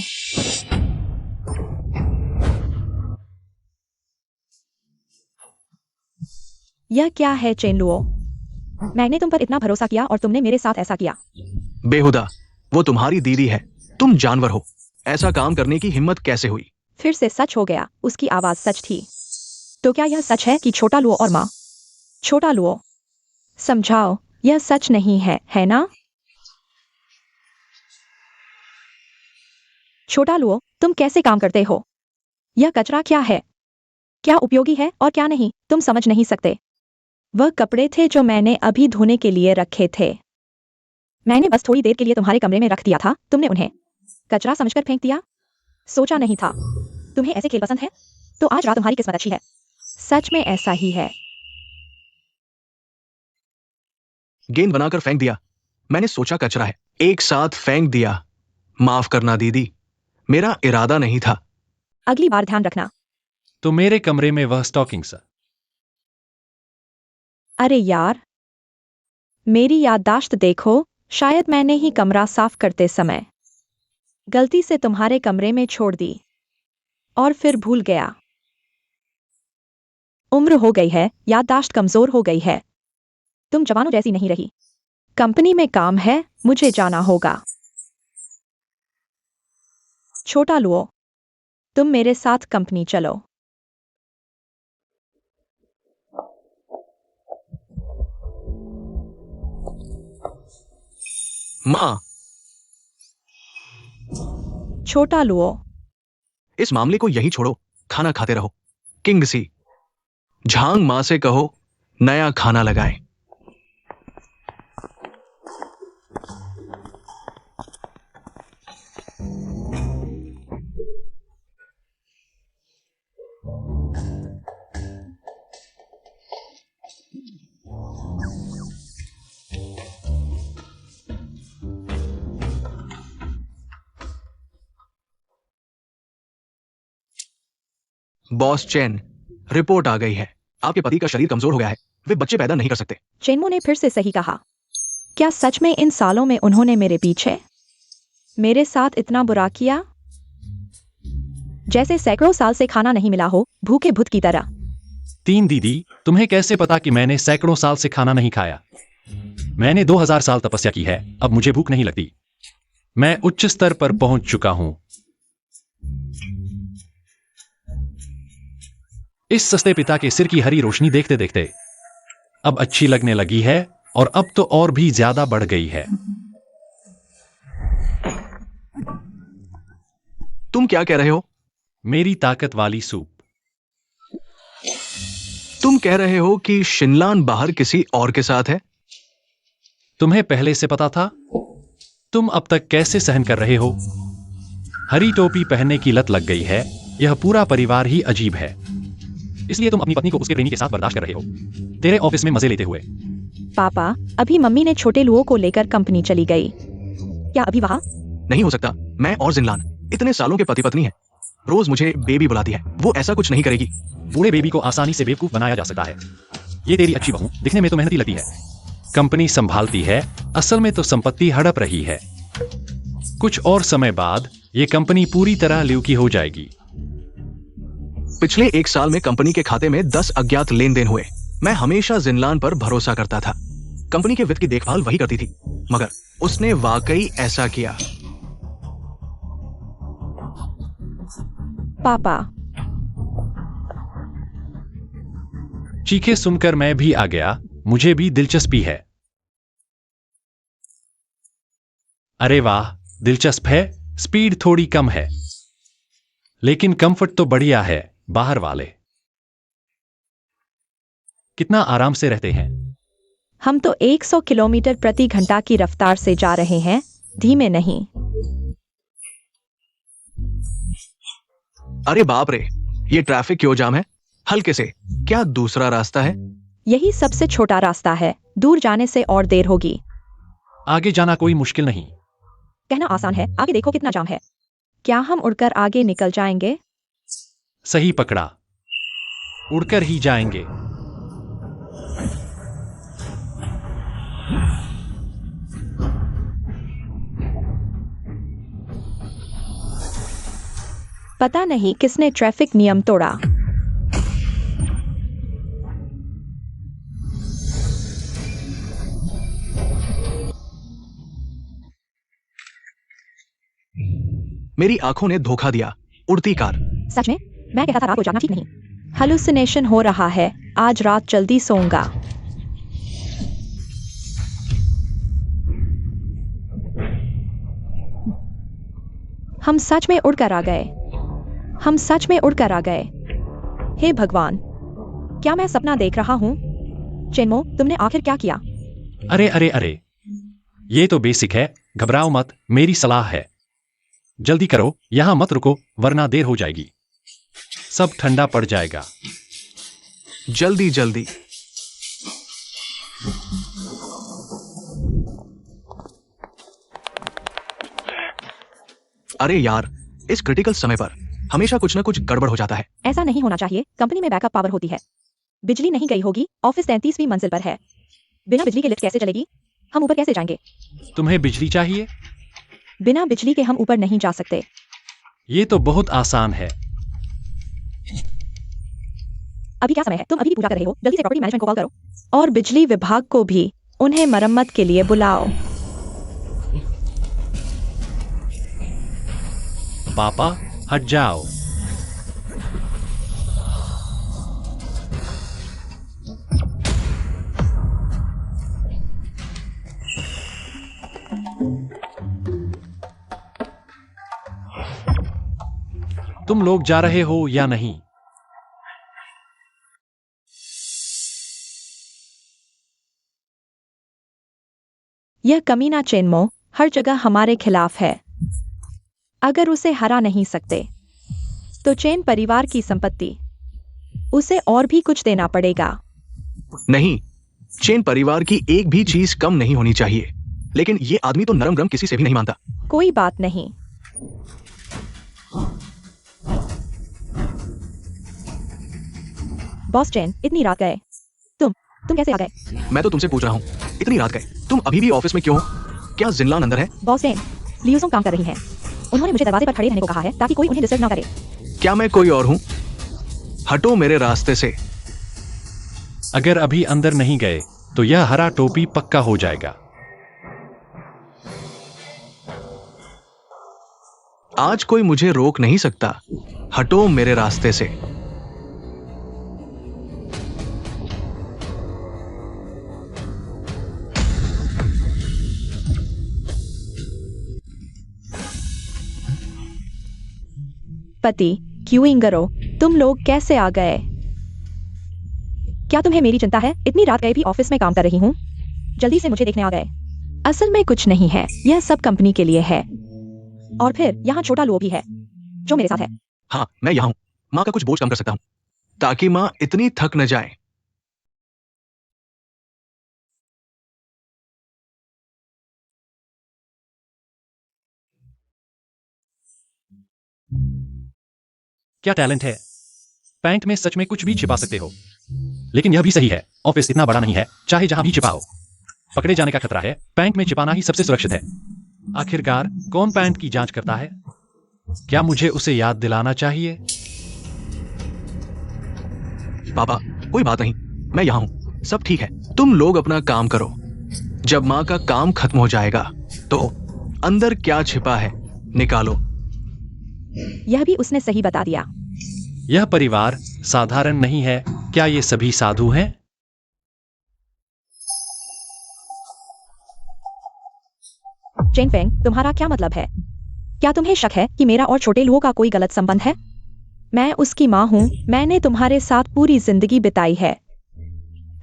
यह क्या है चेनलुओ? मैंने तुम पर इतना भरोसा किया और तुमने मेरे साथ ऐसा किया। बेहुदा, वो तुम्हारी दीदी है, तुम जानवर हो। ऐसा काम करने की हिम्मत कैसे हुई? फिर से सच हो गया, उसकी आवाज सच थी। तो क्या यह सच है कि छोटा लुओ और माँ? छोटा लुओ, समझाओ, यह सच नहीं है ना? छोटा लुओ, तुम कैसे काम करते हो? यह कचरा क्या है? क्या उपयोगी है और क्या नहीं, तुम समझ नहीं सकते। वह कपड़े थे जो मैंने अभी धोने के लिए रखे थे। मैंने बस थोड़ी देर के लिए तुम्हारे कमरे में रख दिया था, तुमने उन्हें कचरा समझकर फेंक दिया। सोचा नहीं था तुम्हें ऐसे खेल पसंद है, तो आज रात तुम्हारी किस्मत अच्छी है। सच में ऐसा ही है। गेंद बनाकर फेंक दिया। मैंने सोचा कचरा है, एक साथ फेंक दिया। माफ करना दीदी, मेरा इरादा नहीं था। अगली बार ध्यान रखना। तो मेरे कमरे में वह स्टॉकिंग्स। अरे यार, मेरी याददाश्त देखो, शायद मैंने ही कमरा साफ करते समय गलती से तुम्हारे कमरे में छोड़ दी और फिर भूल गया। उम्र हो गई है, याददाश्त कमजोर हो गई है। तुम जवानों जैसी नहीं रही। कंपनी में काम है, मुझे जाना होगा। छोटा लुओ, तुम मेरे साथ कंपनी चलो। माँ, छोटा लुओ, इस मामले को यहीं छोड़ो, खाना खाते रहो। किंग सी, झांग माँ से कहो नया खाना लगाए। बॉस चेन, रिपोर्ट आ गई है। आपके पति का शरीर कमजोर हो गया है, वे बच्चे पैदा नहीं कर सकते। चेनमो ने फिर से सही कहा। क्या सच में इन सालों में उन्होंने मेरे पीछे मेरे साथ इतना बुरा किया? जैसे सैकड़ों साल से खाना नहीं मिला हो, भूखे भूत की तरह। 3 दीदी, तुम्हें कैसे पता कि मैंने सैकड़ों साल से खाना नहीं खाया? मैंने 2000 साल तपस्या की है, अब मुझे भूख नहीं लगती। मैं उच्च स्तर पर पहुंच चुका हूं। इस सस्ते पिता के सिर की हरी रोशनी देखते देखते अब अच्छी लगने लगी है और अब तो और भी ज्यादा बढ़ गई है। तुम क्या कह रहे हो? मेरी ताकत वाली सूप। तुम कह रहे हो कि शिनलान बाहर किसी और के साथ है? तुम्हें पहले से पता था? तुम अब तक कैसे सहन कर रहे हो? हरी टोपी पहनने की लत लग गई है। यह पूरा परिवार ही अजीब है। इसलिए तुम अपनी पत्नी को उसके प्रेमी के साथ बर्दाश्त कर रहे हो, तेरे ऑफिस में मजे लेते हुए। पापा, अभी मम्मी ने छोटे लुओ को लेकर कंपनी चली गई। क्या अभी वहां? नहीं हो सकता। मैं और जिनलान इतने सालों के पति पत्नी हैं। रोज मुझे बेबी बुलाती है, वो ऐसा कुछ नहीं करेगी। बूढ़े बेबी को आसानी से बेवकूफ बनाया जा सकता है। ये तेरी अच्छी बहू दिखने में तो मेहनती लगती है, कंपनी संभालती है, असल में तो संपत्ति हड़प रही है। कुछ और समय बाद ये कंपनी पूरी तरह लिव की हो जाएगी। पिछले 1 साल में कंपनी के खाते में 10 अज्ञात लेन देन हुए। मैं हमेशा जिनलान पर भरोसा करता था। कंपनी के वित्त की देखभाल वही करती थी, मगर उसने वाकई ऐसा किया। पापा, चीखे सुनकर मैं भी आ गया। मुझे भी दिलचस्पी है। अरे वाह, दिलचस्प है। स्पीड थोड़ी कम है, लेकिन कंफर्ट तो बढ़िया है। बाहर वाले कितना आराम से रहते हैं। हम तो 100 किलोमीटर प्रति घंटा की रफ्तार से जा रहे हैं, धीमे नहीं। अरे बाप रे, ये ट्रैफिक क्यों जाम है? हल्के से, क्या दूसरा रास्ता है? यही सबसे छोटा रास्ता है, दूर जाने से और देर होगी। आगे जाना कोई मुश्किल नहीं। कहना आसान है, आगे देखो कितना जाम है। क्या हम उड़कर आगे निकल जाएंगे? सही पकड़ा, उड़कर ही जाएंगे। पता नहीं किसने ट्रैफिक नियम तोड़ा। मेरी आंखों ने धोखा दिया। उड़ती कार। सच में? मैं कहता था रात को जागना ठीक नहीं। हेलुसिनेशन हो रहा है। आज रात जल्दी सोऊंगा। हम सच में उड़कर आ गए। हम सच में उड़कर आ गए। हे भगवान, क्या मैं सपना देख रहा हूँ? चेनमो, तुमने आखिर क्या किया? अरे अरे अरे, ये तो बेसिक है। घबराओ मत, मेरी सलाह है। जल्दी करो, यहां मत रुको वरना देर हो जाएगी। सब ठंडा पड़ जाएगा। जल्दी जल्दी। अरे यार, इस क्रिटिकल समय पर हमेशा कुछ ना कुछ गड़बड़ हो जाता है। ऐसा नहीं होना चाहिए। कंपनी में बैकअप पावर होती है। बिजली नहीं गई होगी। ऑफिस 33वीं मंजिल पर है। बिना बिजली के लिफ्ट कैसे चलेगी? हम ऊपर कैसे जाएंगे? तुम्हें बिजली चाहिए? बिना बिजली के हम ऊपर नहीं जा सकते। ये तो बहुत आसान है। अभी क्या समय है? तुम अभी भी पूजा कर रहे हो। जल्दी से प्रॉपर्टी मैनेजमेंट को कॉल करो और बिजली विभाग को भी। उन्हें मरम्मत के लिए बुलाओ। पापा, हट जाओ। तुम लोग जा रहे हो या नहीं? यह कमीना चेनमो हर जगह हमारे खिलाफ है। अगर उसे हरा नहीं सकते तो चेन परिवार की संपत्ति उसे और भी कुछ देना पड़ेगा। नहीं, चेन परिवार की एक भी चीज कम नहीं होनी चाहिए। लेकिन ये आदमी तो नरम गरम किसी से भी नहीं मानता। कोई बात नहीं। बॉस चेन, इतनी रात गए। तुम कैसे आ गए? मैं तो तुमसे पूछ रहा हूँ, इतनी रात गए तुम अभी भी ऑफिस में क्यों हो? क्या जिनलान अंदर है? बॉस चेन, लियूसोंग काम कर रही हैं। उन्होंने मुझे दरवाजे पर खड़े रहने को कहा है ताकि कोई उन्हें डिस्टर्ब ना करे। क्या मैं कोई और हूँ? हटो मेरे रास्ते से। अगर अभी अंदर नहीं गए तो यह हरा टोपी पक्का हो जाएगा। आज कोई मुझे रोक नहीं सकता। हटो मेरे रास्ते से। पति, क्यूइंग करो। तुम लोग कैसे आ गए? क्या तुम्हें मेरी चिंता है? इतनी रात गए भी ऑफिस में काम कर रही हूँ। जल्दी से मुझे देखने आ गए। असल में कुछ नहीं है, यह सब कंपनी के लिए है। और फिर यहाँ छोटा लो भी है जो मेरे साथ है। हाँ, मैं यहाँ हूँ। माँ का कुछ बोझ कम कर सकता हूँ ताकि माँ इतनी थक न जाए। क्या टैलेंट है! पैंट में सच में कुछ भी छिपा सकते हो। लेकिन यह भी सही है, ऑफिस इतना बड़ा नहीं है, चाहे जहां भी छिपाओ पकड़े जाने का खतरा है। पैंट में छिपाना ही सबसे सुरक्षित है। आखिरकार कौन पैंट की जांच करता है? क्या मुझे उसे याद दिलाना चाहिए? पापा, कोई बात नहीं, मैं यहाँ हूँ। सब ठीक है। तुम लोग अपना काम करो। जब माँ का काम खत्म हो जाएगा तो अंदर क्या छिपा है निकालो। यह भी उसने सही बता दिया। यह परिवार साधारण नहीं है। क्या ये सभी साधु हैं? चेन फेंग, तुम्हारा क्या मतलब है? क्या तुम्हें शक है कि मेरा और छोटे लुओ का कोई गलत संबंध है? मैं उसकी माँ हूँ। मैंने तुम्हारे साथ पूरी जिंदगी बिताई है।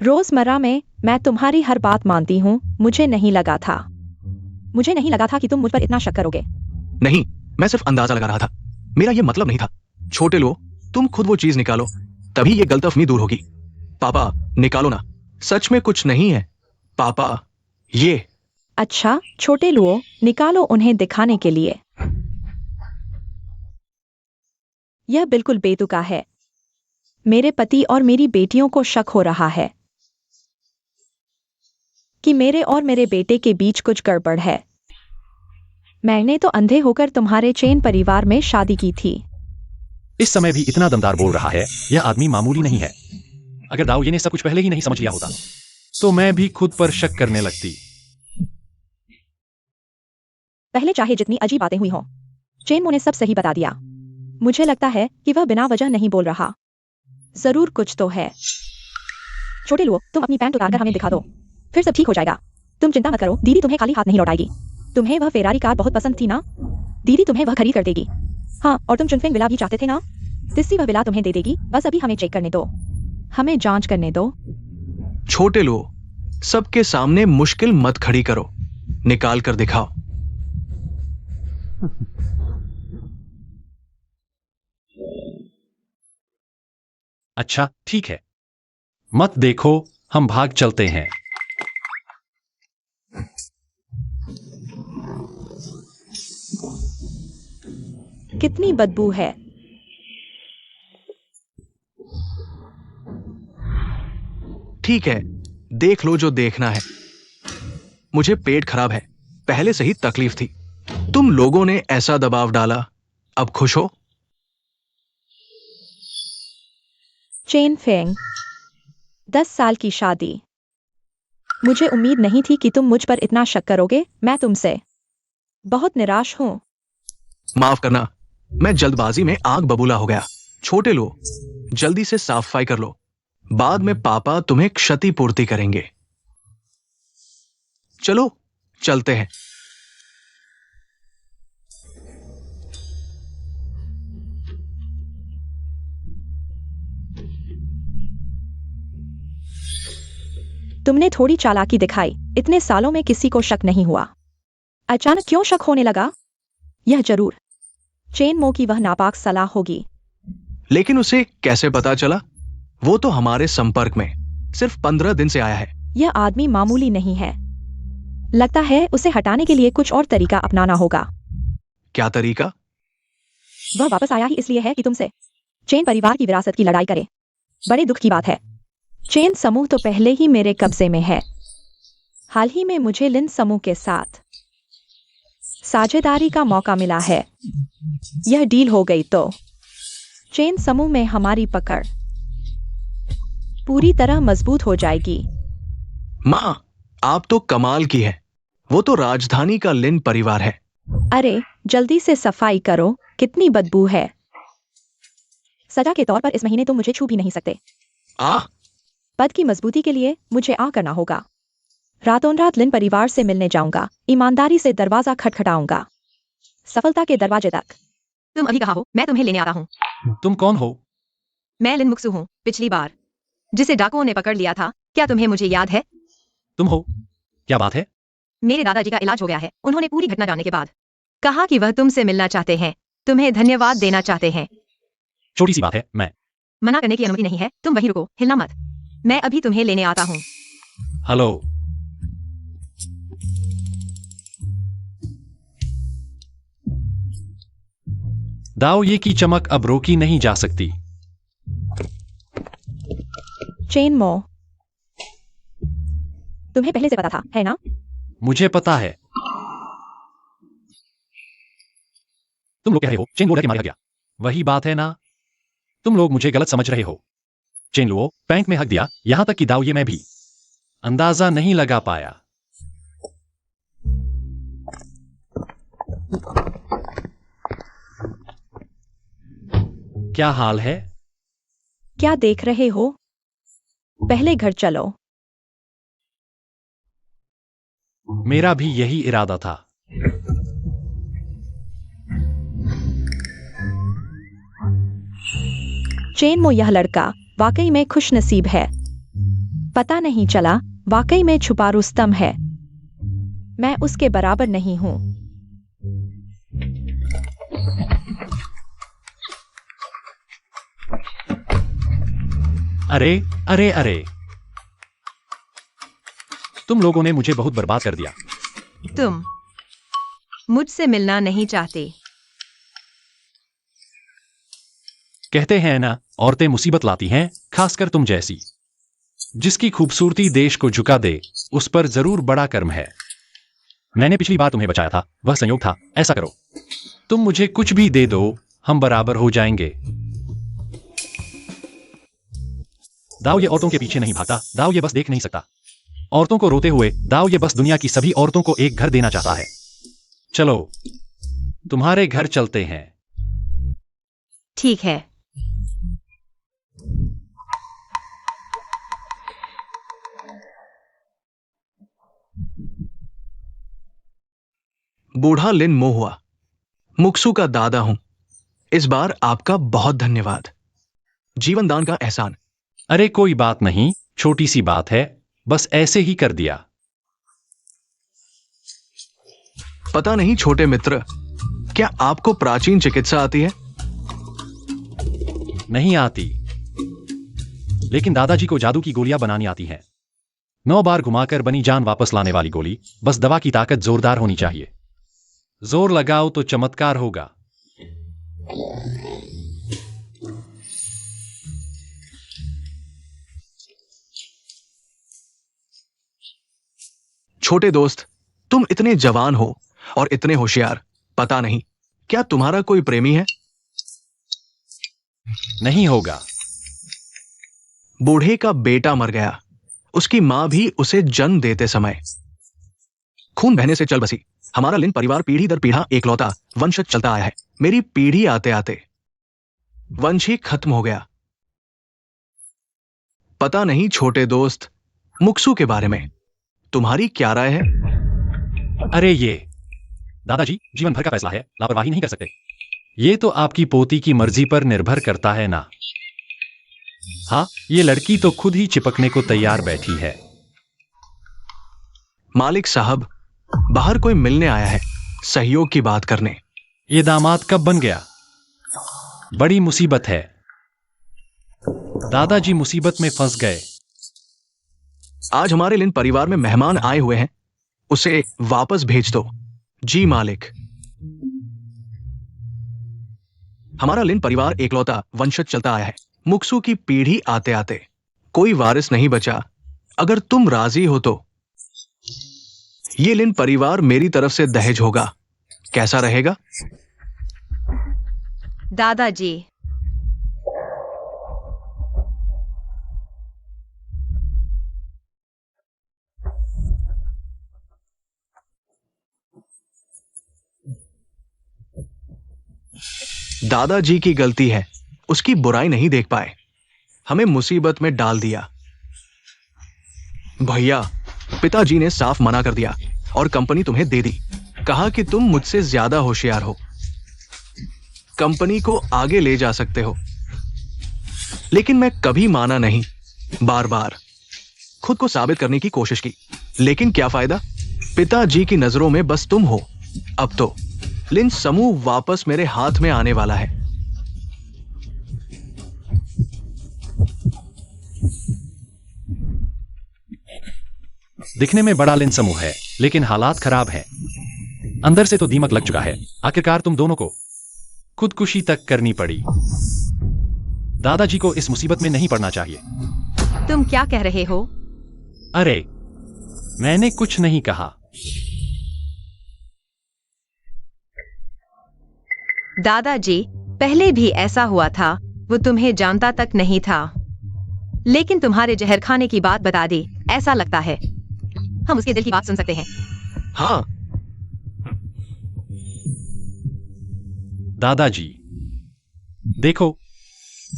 रोजमर्रा में मैं तुम्हारी हर बात मानती हूँ। मुझे नहीं लगा था कि तुम मुझ पर इतना शक करोगे। नहीं, मैं सिर्फ अंदाजा लगा रहा था। मेरा ये मतलब नहीं था। छोटे लो, तुम खुद वो चीज निकालो, तभी ये गलतफहमी दूर होगी। पापा, निकालो ना। सच में कुछ नहीं है पापा। ये अच्छा, छोटे लुओ, निकालो उन्हें दिखाने के लिए। यह बिल्कुल बेतुका है। मेरे पति और मेरी बेटियों को शक हो रहा है कि मेरे और मेरे बेटे के बीच कुछ गड़बड़ है। मैंने तो अंधे होकर तुम्हारे चेन परिवार में शादी की थी। इस समय भी इतना दमदार बोल रहा है। यह आदमी मामूली नहीं है। अगर दाओ ये ने सब कुछ पहले ही नहीं समझ लिया होता तो मैं भी खुद पर शक करने लगती। पहले चाहे जितनी अजीब बातें हुई हों, चेन मो ने सब सही बता दिया। मुझे लगता है कि वह बिना वजह नहीं बोल रहा। जरूर कुछ तो है। छोटे लुओ, तुम अपनी पैंट उतारकर हमें दिखा दो, फिर सब ठीक हो जाएगा। तुम चिंता मत करो, दीदी तुम्हें खाली हाथ नहीं लौटाएगी। तुम्हें वह फेरारी कार बहुत पसंद थी ना? दीदी तुम्हें वह खरीद कर देगी। हाँ, और तुम चुनफिंग विला भी चाहते थे ना? तिस्सी वह विला तुम्हें दे देगी। बस अभी हमें चेक करने दो, हमें जांच करने दो। छोटे लो, सबके सामने मुश्किल मत खड़ी करो, निकाल कर दिखाओ। अच्छा ठीक है, मत देखो, हम भाग चलते हैं। कितनी बदबू है। ठीक है, देख लो जो देखना है। मुझे पेट खराब है, पहले से ही तकलीफ थी। तुम लोगों ने ऐसा दबाव डाला, अब खुश हो? चेन फेंग, 10 साल की शादी। मुझे उम्मीद नहीं थी कि तुम मुझ पर इतना शक करोगे। मैं तुमसे बहुत निराश हूं। माफ करना, मैं जल्दबाजी में आग बबूला हो गया। छोटे लो, जल्दी से साफ सफाई कर लो, बाद में पापा तुम्हें क्षतिपूर्ति करेंगे। चलो चलते हैं। तुमने थोड़ी चालाकी दिखाई। इतने सालों में किसी को शक नहीं हुआ, अचानक क्यों शक होने लगा? यह जरूर चेन मो की वह नापाक सलाह होगी। लेकिन उसे कैसे पता चला? वो तो हमारे संपर्क में सिर्फ 15 दिन से आया है। यह आदमी मामूली नहीं है। लगता है उसे हटाने के लिए कुछ और तरीका अपनाना होगा। क्या तरीका? वह वापस आया ही इसलिए है कि तुमसे चेन परिवार की विरासत की लड़ाई करे। बड़े दुख की बात है। चेन समूह तो पहले ही मेरे कब्जे में है। हाल ही में मुझे लिन समूह के साथ साझेदारी का मौका मिला है। यह डील हो गई तो चेन समूह में हमारी पकड़ पूरी तरह मजबूत हो जाएगी। मां, आप तो कमाल की है। वो तो राजधानी का लिन परिवार है। अरे जल्दी से सफाई करो, कितनी बदबू है। सजा के तौर पर इस महीने तुम मुझे छू भी नहीं सकते। पद की मजबूती के लिए मुझे करना होगा। रातों रात लिन परिवार से मिलने जाऊंगा, ईमानदारी से दरवाजा खटखटाऊंगा, सफलता के दरवाजे तक। तुम अभी कहाँ हो? मैं तुम्हें लेने आ रहा हूँ। तुम कौन हो? मैं लिन मुक्सु हूँ, पिछली बार जिसे डाकुओं ने पकड़ लिया था। क्या तुम्हें मुझे याद है? तुम हो? क्या बात है? मेरे दादाजी का इलाज हो गया है। उन्होंने पूरी घटना जानने के बाद कहा कि वह तुमसे मिलना चाहते हैं, तुम्हें धन्यवाद देना चाहते हैं। छोटी सी बात है, मैं मना करने की अनुमति नहीं है। तुम वहीं रुको, हिलना मत। मैं अभी तुम्हें लेने आता हूँ। हेलो। दाओ ये की चमक अब रोकी नहीं जा सकती। चेन मो, तुम्हें पहले से पता था, है ना? मुझे पता है। तुम लोग कह रहे हो चेन लुओ के मारा गया। वही बात है ना? तुम लोग मुझे गलत समझ रहे हो। चेन लुओ बैंक में हक दिया, यहां तक कि दाओ ये मैं भी अंदाजा नहीं लगा पाया। क्या हाल है? क्या देख रहे हो? पहले घर चलो। मेरा भी यही इरादा था। चेन मो, यह लड़का वाकई में खुश नसीब है। पता नहीं चला, वाकई में छुपा रुस्तम है। मैं उसके बराबर नहीं हूं। अरे अरे अरे, तुम लोगों ने मुझे बहुत बर्बाद कर दिया। तुम मुझसे मिलना नहीं चाहते। कहते हैं ना, औरतें मुसीबत लाती हैं, खासकर तुम जैसी। जिसकी खूबसूरती देश को झुका दे, उस पर जरूर बड़ा कर्म है। मैंने पिछली बार तुम्हें बचाया था, वह संयोग था। ऐसा करो, तुम मुझे कुछ भी दे दो, हम बराबर हो जाएंगे। दाओ ये औरतों के पीछे नहीं भागता, दाओ ये बस देख नहीं सकता औरतों को रोते हुए। दाओ ये बस दुनिया की सभी औरतों को एक घर देना चाहता है। चलो तुम्हारे घर चलते हैं। ठीक है। बूढ़ा लिन मो हुआ। मुक्सू का दादा हूं। इस बार आपका बहुत धन्यवाद। जीवन दान का एहसान। अरे कोई बात नहीं, छोटी सी बात है, बस ऐसे ही कर दिया। पता नहीं छोटे मित्र, क्या आपको प्राचीन चिकित्सा आती है? नहीं आती, लेकिन दादाजी को जादू की गोलियां बनानी आती हैं। 9 बार घुमाकर बनी जान वापस लाने वाली गोली। बस दवा की ताकत जोरदार होनी चाहिए। जोर लगाओ तो चमत्कार होगा। छोटे दोस्त, तुम इतने जवान हो और इतने होशियार। पता नहीं क्या तुम्हारा कोई प्रेमी है? नहीं होगा। बूढ़े का बेटा मर गया, उसकी मां भी उसे जन्म देते समय। खून बहने से चल बसी। हमारा लिन परिवार पीढ़ी दर पीढ़ा एकलौता वंश चलता आया है। मेरी पीढ़ी आते आते वंश ही खत्म हो गया। पता नहीं छोटे दोस्त, मुक्सू के बारे में तुम्हारी क्या राय है? अरे ये दादाजी, जीवन भर का फैसला है, लापरवाही नहीं कर सकते। ये तो आपकी पोती की मर्जी पर निर्भर करता है ना। हाँ, ये लड़की तो खुद ही चिपकने को तैयार बैठी है। मालिक साहब, बाहर कोई मिलने आया है, सहयोग की बात करने। ये दामाद कब बन गया? बड़ी मुसीबत है। दादाजी मुसीबत में फंस गए। आज हमारे लिन परिवार में मेहमान आए हुए हैं, उसे वापस भेज दो। जी मालिक। हमारा लिन परिवार एकलौता वंशज चलता आया है। मुक्सू की पीढ़ी आते आते कोई वारिस नहीं बचा। अगर तुम राजी हो तो ये लिन परिवार मेरी तरफ से दहेज होगा। कैसा रहेगा? दादाजी, दादाजी की गलती है, उसकी बुराई नहीं देख पाए, हमें मुसीबत में डाल दिया। भैया, पिताजी ने साफ मना कर दिया और कंपनी तुम्हें दे दी। कहा कि तुम मुझसे ज्यादा होशियार हो, कंपनी को आगे ले जा सकते हो। लेकिन मैं कभी माना नहीं। बार बार खुद को साबित करने की कोशिश की, लेकिन क्या फायदा? पिताजी की नजरों में बस तुम हो। अब तो लिन समूह वापस मेरे हाथ में आने वाला है। दिखने में बड़ा लिन समूह है, लेकिन हालात खराब हैं। अंदर से तो दीमक लग चुका है। आखिरकार तुम दोनों को खुदकुशी तक करनी पड़ी। दादाजी को इस मुसीबत में नहीं पड़ना चाहिए। तुम क्या कह रहे हो? अरे, मैंने कुछ नहीं कहा। दादाजी, पहले भी ऐसा हुआ था। वो तुम्हें जानता तक नहीं था, लेकिन तुम्हारे जहर खाने की बात बता दी। ऐसा लगता है हम उसके दिल की बात सुन सकते हैं। हाँ दादाजी, देखो,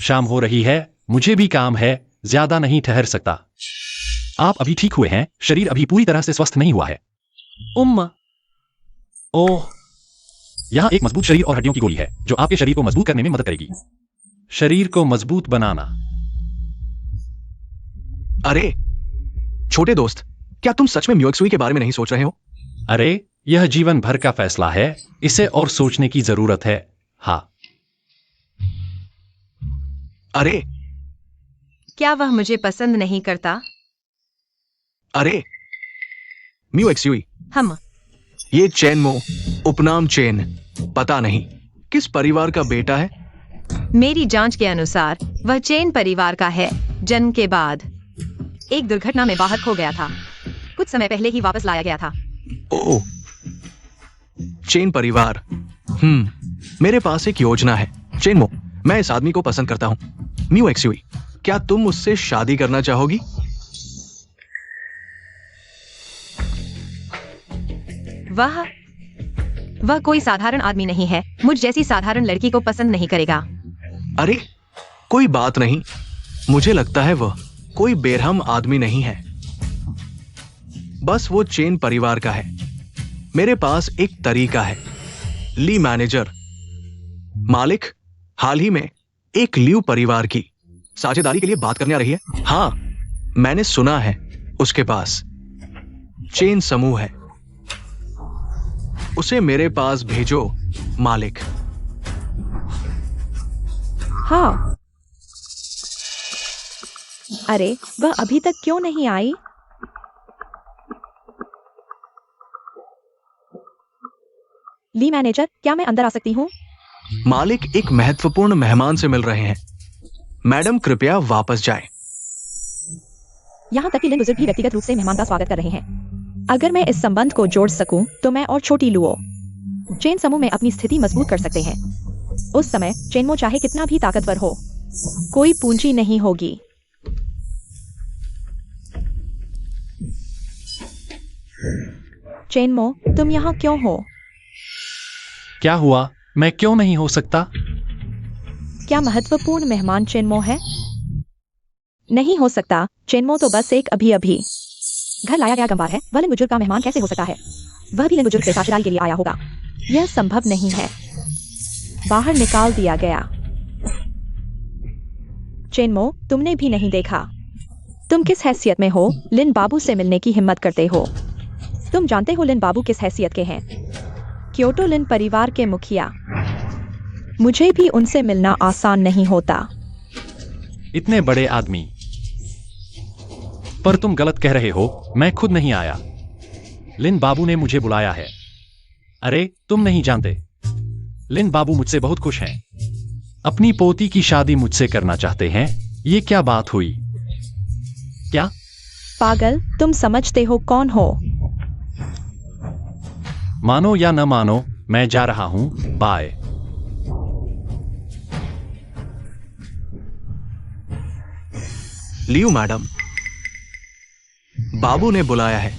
शाम हो रही है, मुझे भी काम है, ज्यादा नहीं ठहर सकता। आप अभी ठीक हुए हैं, शरीर अभी पूरी तरह से स्वस्थ नहीं हुआ है। ओह, यहां एक मजबूत शरीर और हड्डियों की गोली है जो आपके शरीर को मजबूत करने में मदद करेगी। शरीर को मजबूत बनाना। अरे छोटे दोस्त, क्या तुम सच में म्यूएक्सुई के बारे में नहीं सोच रहे हो? अरे, यह जीवन भर का फैसला है, इसे और सोचने की जरूरत है। हाँ। अरे क्या वह मुझे पसंद नहीं करता? अरे म्यूएक्सुई, हम ये चेनमो, उपनाम चेन, पता नहीं किस परिवार का बेटा है। मेरी जांच के अनुसार वह चेन परिवार का है। जन्म के बाद एक दुर्घटना में बाहर खो गया था। कुछ समय पहले ही वापस लाया गया था। ओह, चेन परिवार। मेरे पास एक योजना है। चेनमो, मैं इस आदमी को पसंद करता हूं। म्यूएक्सुई, क्या तुम उससे शादी करना चाहोगी? वह वह कोई साधारण आदमी नहीं है, मुझ जैसी साधारण लड़की को पसंद नहीं करेगा। अरे कोई बात नहीं, मुझे लगता है वह कोई बेरहम आदमी नहीं है, बस वो चेन परिवार का है। मेरे पास एक तरीका है। ली मैनेजर, मालिक हाल ही में एक लियू परिवार की साझेदारी के लिए बात करने आ रही है। हाँ, मैंने सुना है उसके पास चेन समूह है। उसे मेरे पास भेजो मालिक। हाँ। अरे वह अभी तक क्यों नहीं आई? ली मैनेजर, क्या मैं अंदर आ सकती हूँ? मालिक एक महत्वपूर्ण मेहमान से मिल रहे हैं। मैडम कृपया वापस जाएं। यहाँ तक कि लिन बुजुर्ग भी व्यक्तिगत रूप से मेहमान का स्वागत कर रहे हैं। अगर मैं इस संबंध को जोड़ सकूं, तो मैं और छोटी लुओ चेन समूह में अपनी स्थिति मजबूत कर सकते हैं। उस समय चेनमो चाहे कितना भी ताकतवर हो, कोई पूंजी नहीं होगी। चेनमो, तुम यहाँ क्यों हो? क्या हुआ? मैं क्यों नहीं हो सकता? क्या महत्वपूर्ण मेहमान चेनमो है? नहीं हो सकता। चेनमो तो बस एक अभी घर लाया गया गंवार है। वह लिन बुजुर्ग का मेहमान कैसे हो सकता है? वह भी लिन बुजुर्ग से साझेदारी के लिए आया होगा। यह संभव नहीं है। बाहर निकाल दिया गया। चेनमो, तुमने भी नहीं देखा। तुम किस हैसियत में हो लिन बाबू से मिलने की हिम्मत करते हो? तुम जानते हो लिन बाबू किस हैसियत के हैं? क्योटो लिन परिवार के मुखिया। मुझे भी उनसे मिलना आसान नहीं होता। इतने बड़े आदमी। पर तुम गलत कह रहे हो, मैं खुद नहीं आया। लिन बाबू ने मुझे बुलाया है। अरे तुम नहीं जानते, लिन बाबू मुझसे बहुत खुश हैं। अपनी पोती की शादी मुझसे करना चाहते हैं। ये क्या बात हुई? क्या? पागल, तुम समझते हो कौन हो? मानो या न मानो, मैं जा रहा हूं। बाय। लियू मैडम, बाबू ने बुलाया है।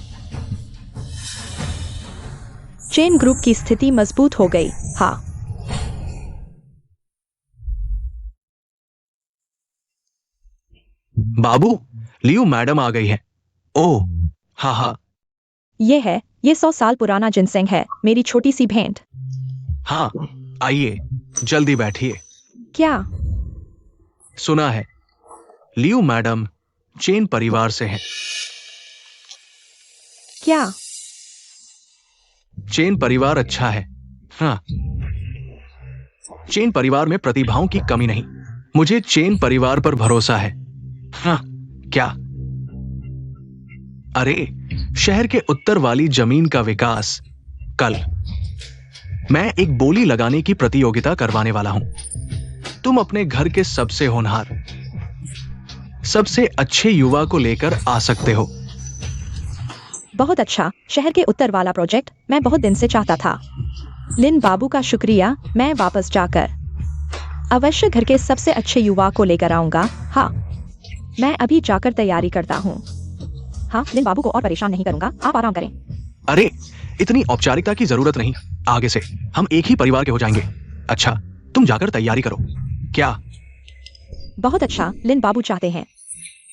चेन ग्रुप की स्थिति मजबूत हो गई। हाँ। बाबू, लियू मैडम आ गई है। ओह, हाँ हाँ। ये 100 साल पुराना जिनसेंग है, मेरी छोटी सी भेंट। हाँ, आइए, जल्दी बैठिए। क्या? सुना है लियू मैडम चेन परिवार से हैं। क्या? चेन परिवार अच्छा है। हाँ, चेन परिवार में प्रतिभाओं की कमी नहीं। मुझे चेन परिवार पर भरोसा है। हाँ, क्या? अरे, शहर के उत्तर वाली जमीन का विकास। कल मैं एक बोली लगाने की प्रतियोगिता करवाने वाला हूं। तुम अपने घर के सबसे होनहार, सबसे अच्छे युवा को लेकर आ सकते हो। बहुत अच्छा। शहर के उत्तर वाला प्रोजेक्ट मैं बहुत दिन से चाहता था। लिन बाबू का शुक्रिया। मैं वापस जाकर अवश्य घर के सबसे अच्छे युवा को लेकर आऊंगा। हाँ, मैं अभी जाकर तैयारी करता हूँ। हाँ, लिन बाबू को और परेशान नहीं करूंगा। आप आराम करें। अरे, इतनी औपचारिकता की जरूरत नहीं। आगे से हम एक ही परिवार के हो जाएंगे। अच्छा, तुम जाकर तैयारी करो। क्या? बहुत अच्छा। लिन बाबू चाहते हैं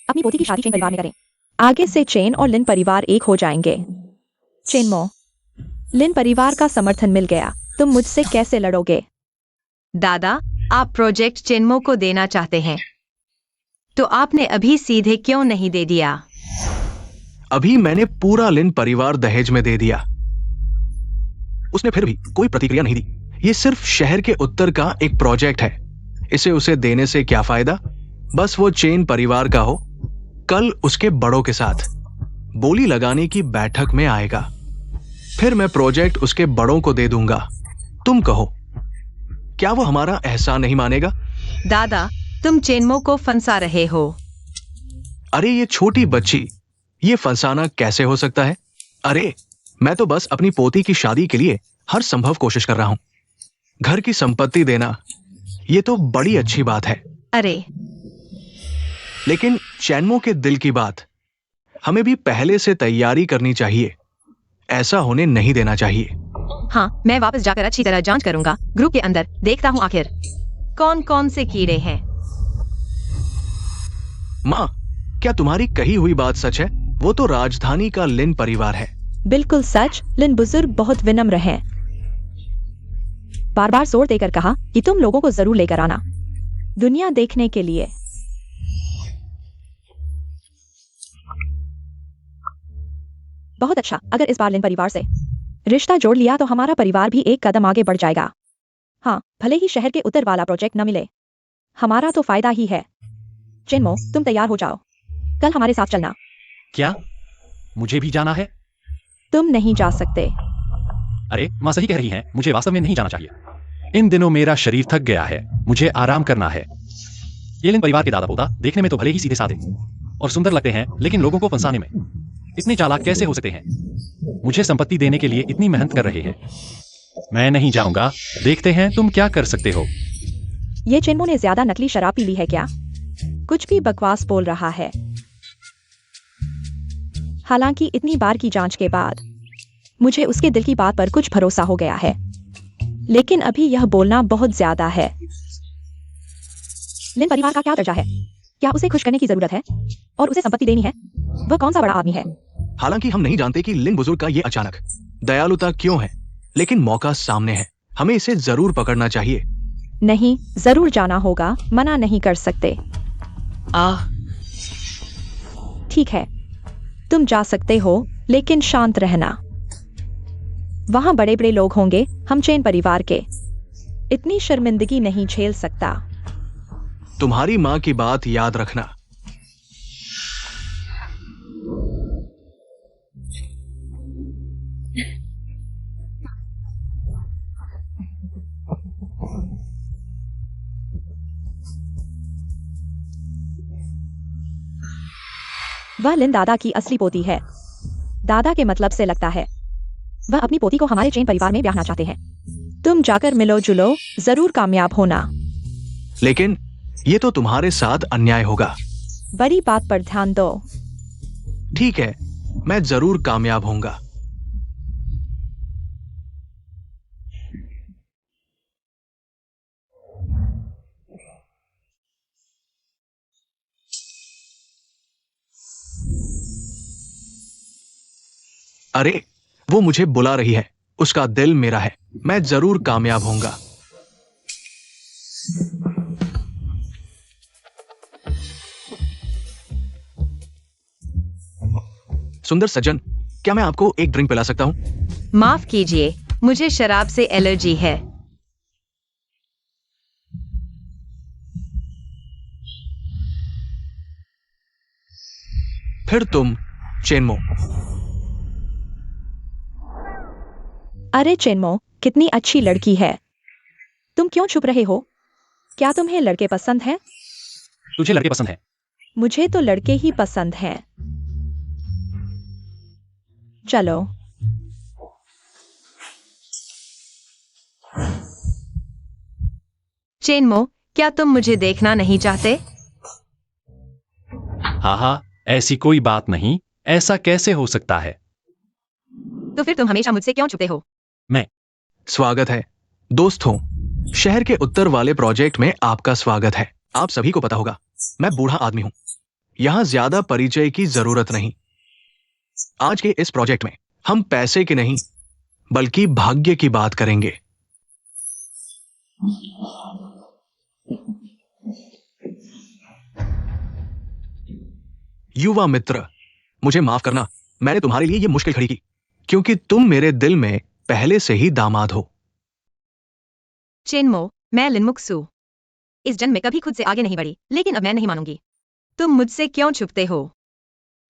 अपनी पोती की शादी चेन परिवार में करें। आगे से चेन और लिन परिवार एक हो जाएंगे। चेनमो, लिन परिवार का समर्थन मिल गया। तुम मुझसे कैसे लड़ोगे? दादा, आप प्रोजेक्ट चेनमो को देना चाहते हैं, तो आपने अभी सीधे क्यों नहीं दे दिया? अभी मैंने पूरा लिन परिवार दहेज में दे दिया। उसने फिर भी कोई प्रतिक्रिया नहीं दी। ये सिर्फ शहर के उत्तर का एक प्रोजेक्ट है। इसे उसे देने से क्या फायदा? बस वो चेन परिवार का हो। कल उसके बड़ों के साथ बोली लगाने की बैठक में आएगा। फिर मैं प्रोजेक्ट उसके बड़ों को दे दूंगा। तुम कहो, क्या वो हमारा एहसान नहीं मानेगा? दादा, तुम चेनमो को फंसा रहे हो। अरे, ये छोटी बच्ची, ये फंसाना कैसे हो सकता है? अरे, मैं तो बस अपनी पोती की शादी के लिए हर संभव कोशिश कर रहा हूं। घर की संपत्ति देना, ये तो बड़ी अच्छी बात है। अरे, लेकिन चेनमो के दिल की बात, हमें भी पहले से तैयारी करनी चाहिए। ऐसा होने नहीं देना चाहिए। हाँ, मैं वापस जाकर अच्छी तरह जांच करूंगा ग्रुप के अंदर, देखता हूँ आखिर कौन कौन से कीड़े हैं। माँ, क्या तुम्हारी कही हुई बात सच है? वो तो राजधानी का लिन परिवार है। बिल्कुल सच। लिन बुजुर्ग बहुत विनम्र हैं। बार बार जोर देकर कहा कि तुम लोगों को जरूर लेकर आना, दुनिया देखने के लिए। बहुत अच्छा, अगर इस बार लिन परिवार से रिश्ता जोड़ लिया तो हमारा परिवार भी एक कदम आगे बढ़ जाएगा। हाँ, भले ही शहर के उत्तर वाला प्रोजेक्ट न मिले, हमारा तो फायदा ही है। चिन्मो, तुम तैयार हो जाओ, कल हमारे साथ चलना। क्या मुझे भी जाना है? तुम नहीं जा सकते। अरे माँ सही कह रही हैं, मुझे वास्तव में नहीं जाना चाहिए। इन दिनों मेरा शरीर थक गया है, मुझे आराम करना है। ये लिन परिवार के दादा पोता देखने में तो भले ही सीधे साधे और सुंदर लगते हैं, लेकिन लोगों को फंसाने में इतने चालाक कैसे हो सकते हैं? मुझे संपत्ति देने के लिए इतनी मेहनत कर रहे हैं। मैं नहीं जाऊंगा, देखते हैं तुम क्या कर सकते हो। ये चिन्मो ने ज्यादा नकली शराब पी ली है क्या? कुछ भी बकवास बोल रहा है। हालांकि इतनी बार की जांच के बाद मुझे उसके दिल की बात पर कुछ भरोसा हो गया है, लेकिन अभी यह बोलना बहुत ज्यादा है। लिन परिवार का क्या दर्जा है? क्या उसे खुश करने की जरूरत है और उसे संपत्ति देनी है? वह कौन सा बड़ा आदमी है? हालांकि हम नहीं जानते कि लिन बुजुर्ग का ये अचानक दयालुता क्यों है, लेकिन मौका सामने है, हमें इसे जरूर पकड़ना चाहिए। नहीं, जरूर जाना होगा, मना नहीं कर सकते। ठीक है, तुम जा सकते हो, लेकिन शांत रहना। वहां बड़े बड़े लोग होंगे, हम चेन परिवार के। इतनी शर्मिंदगी नहीं झेल सकता। तुम्हारी माँ की बात याद रखना। वह लिन दादा की असली पोती है। दादा के मतलब से लगता है वह अपनी पोती को हमारे चेन परिवार में ब्याहना चाहते हैं। तुम जाकर मिलो जुलो, जरूर कामयाब होना। लेकिन ये तो तुम्हारे साथ अन्याय होगा। बड़ी बात पर ध्यान दो। ठीक है, मैं जरूर कामयाब होऊंगा। अरे, वो मुझे बुला रही है, उसका दिल मेरा है, मैं जरूर कामयाब होऊंगा। सुंदर सज्जन, क्या मैं आपको एक ड्रिंक पिला सकता हूं? माफ कीजिए, मुझे शराब से एलर्जी है। फिर तुम चेनमो। अरे चिन्मो, कितनी अच्छी लड़की है। तुम क्यों छुप रहे हो? क्या तुम्हें लड़के पसंद हैं? तुझे लड़के पसंद है? मुझे तो लड़के ही पसंद हैं। चलो। चेनमो, क्या तुम मुझे देखना नहीं चाहते? हाँ, ऐसी कोई बात नहीं, ऐसा कैसे हो सकता है? तो फिर तुम हमेशा मुझसे क्यों छुपते हो? मैं स्वागत है दोस्तों, शहर के उत्तर वाले प्रोजेक्ट में आपका स्वागत है। आप सभी को पता होगा, मैं बूढ़ा आदमी हूं, यहां ज्यादा परिचय की जरूरत नहीं। आज के इस प्रोजेक्ट में हम पैसे की नहीं, बल्कि भाग्य की बात करेंगे। युवा मित्र, मुझे माफ करना, मैंने तुम्हारे लिए यह मुश्किल खड़ी की, क्योंकि तुम मेरे दिल में पहले से ही दामाद हो। चेनमो, मैं लिनमुक्सु। इस जन्म में कभी खुद से आगे नहीं बढ़ी, लेकिन अब मैं नहीं मानूंगी। तुम मुझसे क्यों छुपते हो?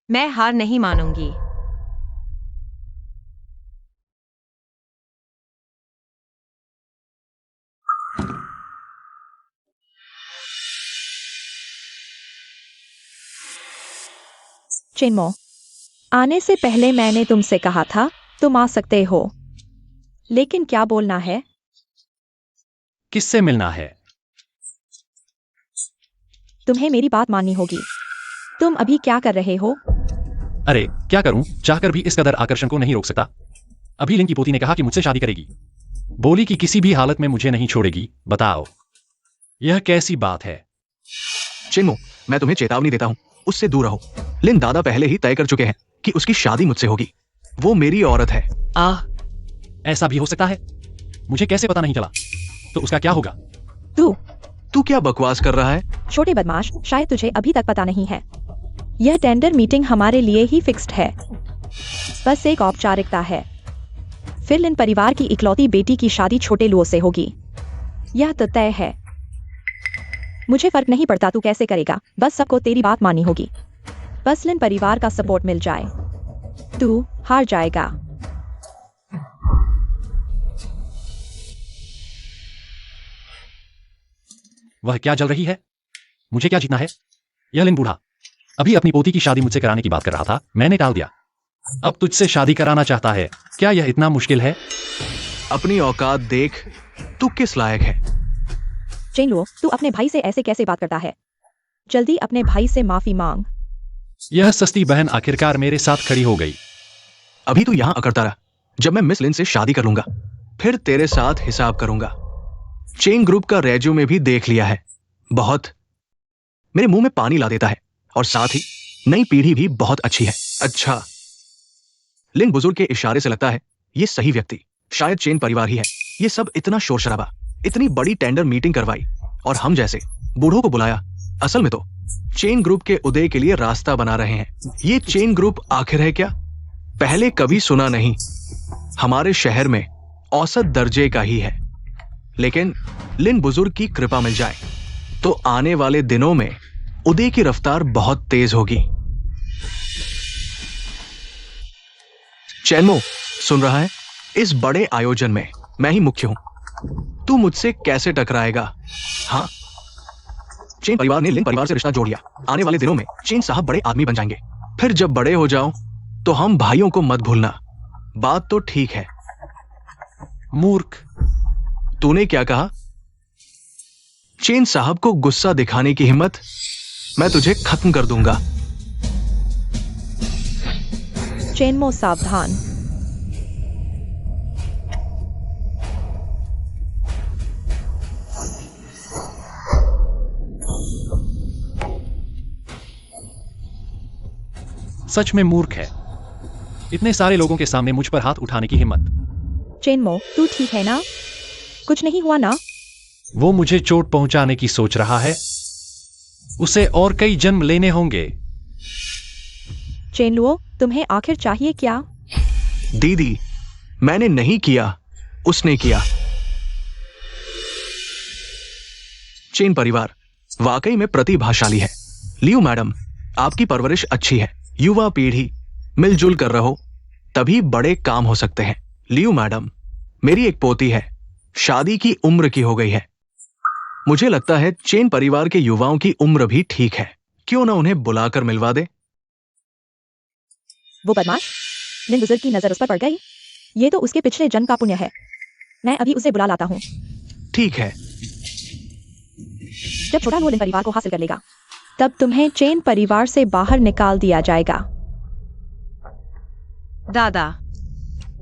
मैं हार नहीं मानूंगी। चिन्मो, आने से पहले मैंने तुमसे कहा था तुम आ सकते हो, लेकिन क्या बोलना है? किससे मिलना है? तुम्हें मेरी बात माननी होगी। तुम अभी क्या कर रहे हो? अरे क्या करूं, चाहकर भी इस कदर आकर्षण को नहीं रोक सकता। अभी लिन की पोती ने कहा कि मुझसे शादी करेगी। बोली कि किसी भी हालत में मुझे नहीं छोड़ेगी। बताओ, यह कैसी बात है? चेनमो, मैं तुम्हें चेतावनी देता हूं, उससे दूर रहो। लिन दादा पहले ही तय कर चुके हैं कि उसकी शादी मुझसे होगी। वो मेरी औरत है। ऐसा भी हो सकता है? मुझे कैसे पता नहीं चला? तो उसका क्या होगा? तू क्या बकवास कर रहा है? छोटे बदमाश, शायद तुझे अभी तक पता नहीं है। यह टेंडर मीटिंग हमारे लिए ही फिक्स्ड है। बस एक औपचारिकता है। फिर लिन परिवार की इकलौती बेटी की शादी छोटे लुओ से होगी। यह तो तय है। मुझे फर्क नहीं पड़ता तू कैसे करेगा, बस सबको तेरी बात माननी होगी। बस लिन परिवार का सपोर्ट मिल जाए, तू हार जाएगा। वह क्या जल रही है? मुझे क्या जीतना है? यह लिन बूढ़ा अभी अपनी पोती की शादी मुझसे कराने की बात कर रहा था, मैंने टाल दिया। अब तुझसे शादी कराना चाहता है। क्या यह इतना मुश्किल है? अपनी औकात देख, तू किस लायक है? चेनलुओ, तू अपने भाई से ऐसे कैसे बात करता है? जल्दी अपने भाई से माफी मांग। यह सस्ती बहन आखिरकार मेरे साथ खड़ी हो गई। अभी तू यहां अकड़ता रहा। जब मैं मिस लिन से शादी कर लूंगा, फिर तेरे साथ हिसाब करूंगा। चेन ग्रुप का रेज्यूमे भी देख लिया है। बहुत मेरे मुंह में पानी ला देता है, और साथ ही नई पीढ़ी भी बहुत अच्छी है। अच्छा, लिन बुजुर्ग के इशारे से लगता है ये सही व्यक्ति शायद चेन परिवार ही है। ये सब इतना शोर शराबा, इतनी बड़ी टेंडर मीटिंग करवाई और हम जैसे बूढ़ों को बुलाया। असल में तो चेन ग्रुप के उदय के लिए रास्ता बना रहे हैं। ये चेन ग्रुप आखिर है क्या? पहले कभी सुना नहीं। हमारे शहर में औसत दर्जे का ही है, लेकिन लिन बुजुर्ग की कृपा मिल जाए तो आने वाले दिनों में उदय की रफ्तार बहुत तेज होगी। चैनमो, सुन रहा है? इस बड़े आयोजन में मैं ही मुख्य हूं। तू मुझसे कैसे टकराएगा? हाँ, चेन परिवार ने लिन परिवार से रिश्ता जोड़ लिया। आने वाले दिनों में चेन साहब बड़े आदमी बन जाएंगे। फिर जब बड़े हो जाओ तो हम भाइयों को मत भूलना। बात तो ठीक है। मूर्ख, तूने क्या कहा? चेन साहब को गुस्सा दिखाने की हिम्मत? मैं तुझे खत्म कर दूंगा। चेनमो, सावधान। सच में मूर्ख है। इतने सारे लोगों के सामने मुझ पर हाथ उठाने की हिम्मत। चेनमो, तू ठीक है ना? कुछ नहीं हुआ ना? वो मुझे चोट पहुंचाने की सोच रहा है। उसे और कई जन्म लेने होंगे। चेनलुओ, तुम्हें आखिर चाहिए क्या? दीदी, मैंने नहीं किया, उसने किया। चेन परिवार वाकई में प्रतिभाशाली है। लियू मैडम, आपकी परवरिश अच्छी है। युवा पीढ़ी मिलजुल कर रहो, तभी बड़े काम हो सकते हैं। लियू मैडम, मेरी एक पोती है, शादी की उम्र की हो गई है। मुझे लगता है चेन परिवार के युवाओं की उम्र भी ठीक है। क्यों ना उन्हें बुलाकर मिलवा दे? वो बदमाश, लिन बुजुर्ग की नजर उस पर पड़ गई। ये तो उसके पिछले जन्म का पुण्य है। मैं अभी उसे बुला लाता हूँ। ठीक है। जब छोटा वो लिन परिवार को हासिल कर लेगा, तब तुम्हें चेन परिवार से बाहर निकाल दिया जाएगा। दादा,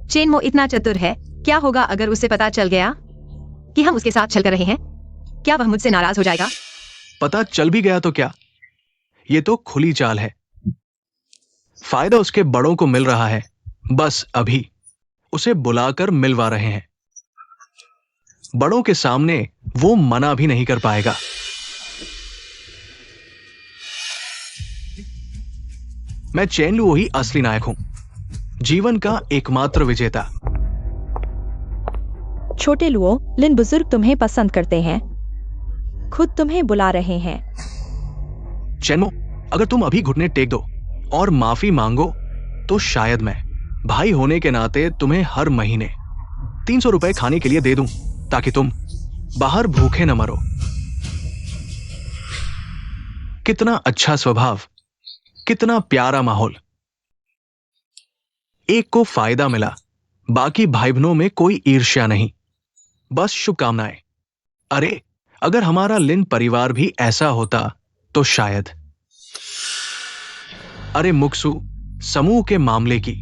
चेनमो इतना चतुर है, क्या होगा अगर उसे पता चल गया कि हम उसके साथ छल कर रहे हैं? क्या वह मुझसे नाराज हो जाएगा? पता चल भी गया तो क्या? ये तो खुली चाल है। फायदा उसके बड़ों को मिल रहा है, बस अभी उसे बुलाकर मिलवा रहे हैं। बड़ों के सामने वो मना भी नहीं कर पाएगा। मैं चेनलुओ ही असली नायक हूं, जीवन का एकमात्र विजेता। छोटे लुओ, लिन बुजुर्ग तुम्हें पसंद करते हैं, खुद तुम्हें बुला रहे हैं। चेनमो, अगर तुम अभी घुटने टेक दो और माफी मांगो तो शायद मैं भाई होने के नाते तुम्हें हर महीने 300 रुपए खाने के लिए दे दूं, ताकि तुम बाहर भूखे न मरो। कितना अच्छा स्वभाव, कितना प्यारा माहौल। एक को फायदा मिला, बाकी भाई बहनों में कोई ईर्ष्या नहीं, बस शुभकामनाएं। अरे, अगर हमारा लिन परिवार भी ऐसा होता तो शायद। अरे मुक्सु, समूह के मामले की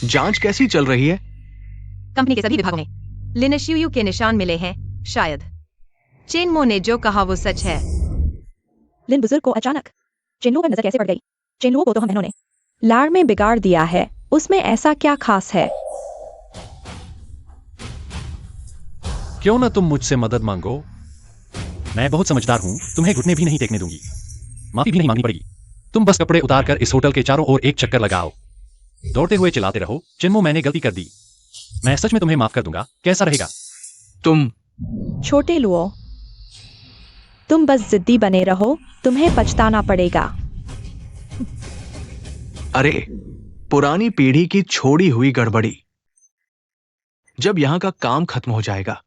जांच कैसी चल रही है? कंपनी के सभी विभागों में लिन शियू के निशान मिले हैं, शायद। चेनमो ने जो कहा वो सच है। लिन बुजुर्ग को अचानक चेनलू पर नजर कैसे पड़ गई? चेनलू को तो हम बहनों ने लाड़ में बिगाड़ दिया है, उसमें ऐसा क्या खास है? क्यों ना तुम मुझसे मदद मांगो? मैं बहुत समझदार हूं, तुम्हें घुटने भी नहीं टेकने दूंगी, माफी भी नहीं मांगनी पड़ेगी। तुम बस कपड़े उतारकर इस होटल के चारों ओर एक चक्कर लगाओ, दौड़ते हुए चिल्लाते रहो, चिन्मो मैंने गलती कर दी, मैं सच में तुम्हें माफ कर दूंगा। कैसा रहेगा? तुम छोटे लुओ, तुम बस जिद्दी बने रहो, तुम्हें पछताना पड़ेगा। अरे, पुरानी पीढ़ी की छोड़ी हुई गड़बड़ी। जब यहां का काम खत्म हो जाएगा,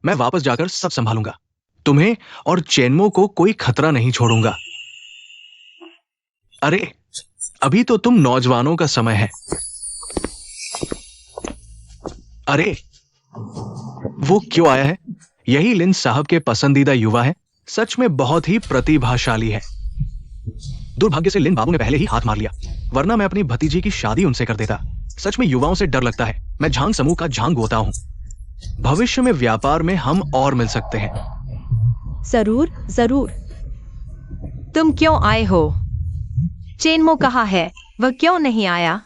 मैं वापस जाकर सब संभालूंगा। तुम्हें और चेनमो को कोई खतरा नहीं छोड़ूंगा। अरे, अभी तो तुम नौजवानों का समय है। अरे, वो क्यों आया है? यही लिन साहब के पसंदीदा युवा है। सच में बहुत ही प्रतिभाशाली है। दुर्भाग्य से लिन बाबू ने पहले ही हाथ मार लिया, वरना मैं अपनी भतीजी की शादी उनसे कर देता। सच में युवाओं से डर लगता है। मैं झांग समूह का झांग होता हूं। भविष्य में व्यापार में हम और मिल सकते हैं। जरूर जरूर। तुम क्यों आए हो? चेनमो कहाँ है? वह क्यों नहीं आया?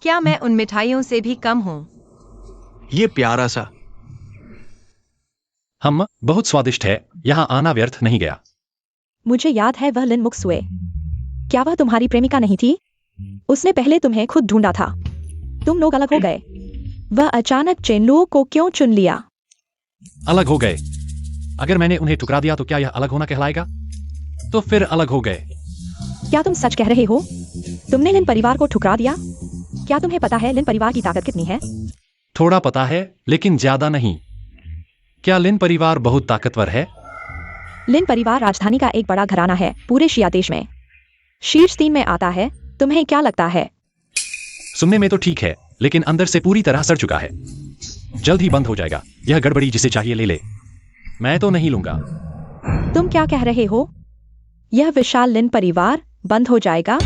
क्या मैं उन मिठाइयों से भी कम हूं? ये प्यारा सा। हम बहुत स्वादिष्ट है, यहाँ आना व्यर्थ नहीं गया। मुझे याद है वह लिन मुक्सुए। क्या वह तुम्हारी प्रेमिका नहीं थी? उसने पहले तुम्हें खुद ढूंढा था, तुम लोग अलग हो गए। वह अचानक चेनलू को क्यों चुन लिया? अलग हो गए? अगर मैंने उन्हें ठुकरा दिया तो क्या यह अलग होना कहलाएगा? तो फिर अलग हो गए। क्या तुम सच कह रहे हो? तुमने लिन परिवार को ठुकरा दिया? क्या तुम्हें पता है लिन परिवार की ताकत कितनी है? थोड़ा पता है, लेकिन ज्यादा नहीं। क्या लिन परिवार बहुत ताकतवर है? लिन परिवार राजधानी का एक बड़ा घराना है, पूरे शिया देश में शीर्ष 3 में आता है। तुम्हें क्या लगता है? सुनने में तो ठीक है, लेकिन अंदर से पूरी तरह सड़ चुका है। जल्द ही बंद हो जाएगा। यह गड़बड़ी जिसे चाहिए ले ले, मैं तो नहीं लूंगा। तुम क्या कह रहे हो? यह विशाल लिन परिवार बंद हो जाएगा?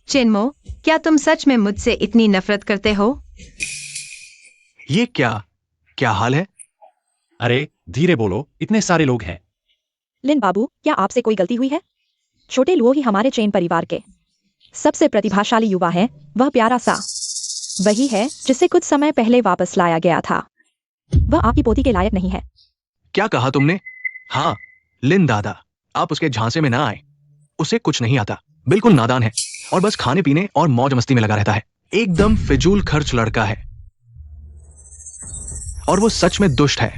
चेनमो, क्या तुम सच में मुझसे इतनी नफरत करते हो? ये क्या हाल है? अरे धीरे बोलो, इतने सारे लोग हैं। लिन बाबू, क्या आपसे कोई गलती हुई है? छोटे लुओ ही हमारे चेन परिवार के सबसे प्रतिभाशाली युवा है। वह प्यारा सा वही है जिसे कुछ समय पहले वापस लाया गया था। वह आपकी पोती के लायक नहीं है। क्या कहा तुमने? हाँ, लिन दादा, आप उसके झांसे में ना आए। उसे कुछ नहीं आता, बिल्कुल नादान है और बस खाने पीने और मौज मस्ती में लगा रहता है। एकदम फिजूल खर्च लड़का है और वो सच में दुष्ट है,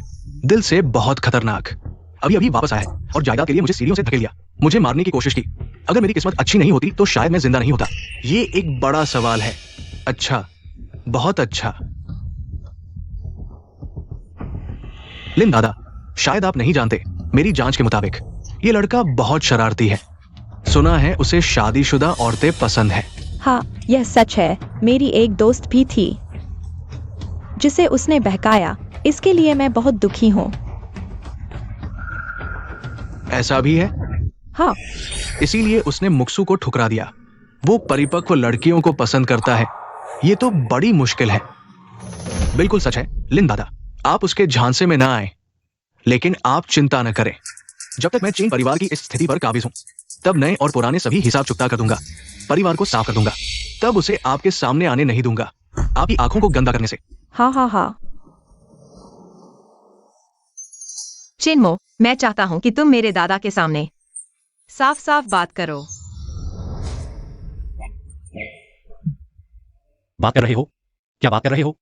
दिल से बहुत खतरनाक। अभी अभी वापस आया है और जायदाद के लिए मुझे सीढ़ियों से धकेल दिया, मुझे मारने की कोशिश की। अगर मेरी किस्मत अच्छी नहीं होती तो शायद मैं जिंदा नहीं होता। ये एक बड़ा सवाल है। अच्छा, बहुत अच्छा। लिन दादा, शायद आप नहीं जानते, मेरी जांच के मुताबिक ये लड़का बहुत शरारती है। सुना है उसे शादीशुदा औरतें पसंद है। हाँ, यह सच है। मेरी एक दोस्त भी थी जिसे उसने बहकाया। इसके लिए मैं बहुत दुखी हूँ। ऐसा भी है? हाँ, इसीलिए उसने मुक्सु को ठुकरा दिया। वो परिपक्व लड़कियों को पसंद करता है। ये तो बड़ी मुश्किल है। बिल्कुल सच है लिन दादा, आप उसके झांसे में ना आए। लेकिन आप चिंता न करें, जब तक मैं चीन परिवार की इस स्थिति पर काबिज हूं, तब नए और पुराने सभी हिसाब चुकता कर दूंगा, परिवार को साफ कर दूंगा। तब उसे आपके सामने आने नहीं दूंगा, आपकी आंखों को गंदा करने से। हाँ हाँ हाँ। चेनमो, मैं चाहता हूं कि तुम मेरे दादा के सामने साफ साफ बात करो। बात कर रहे हो? क्या बात कर रहे हो?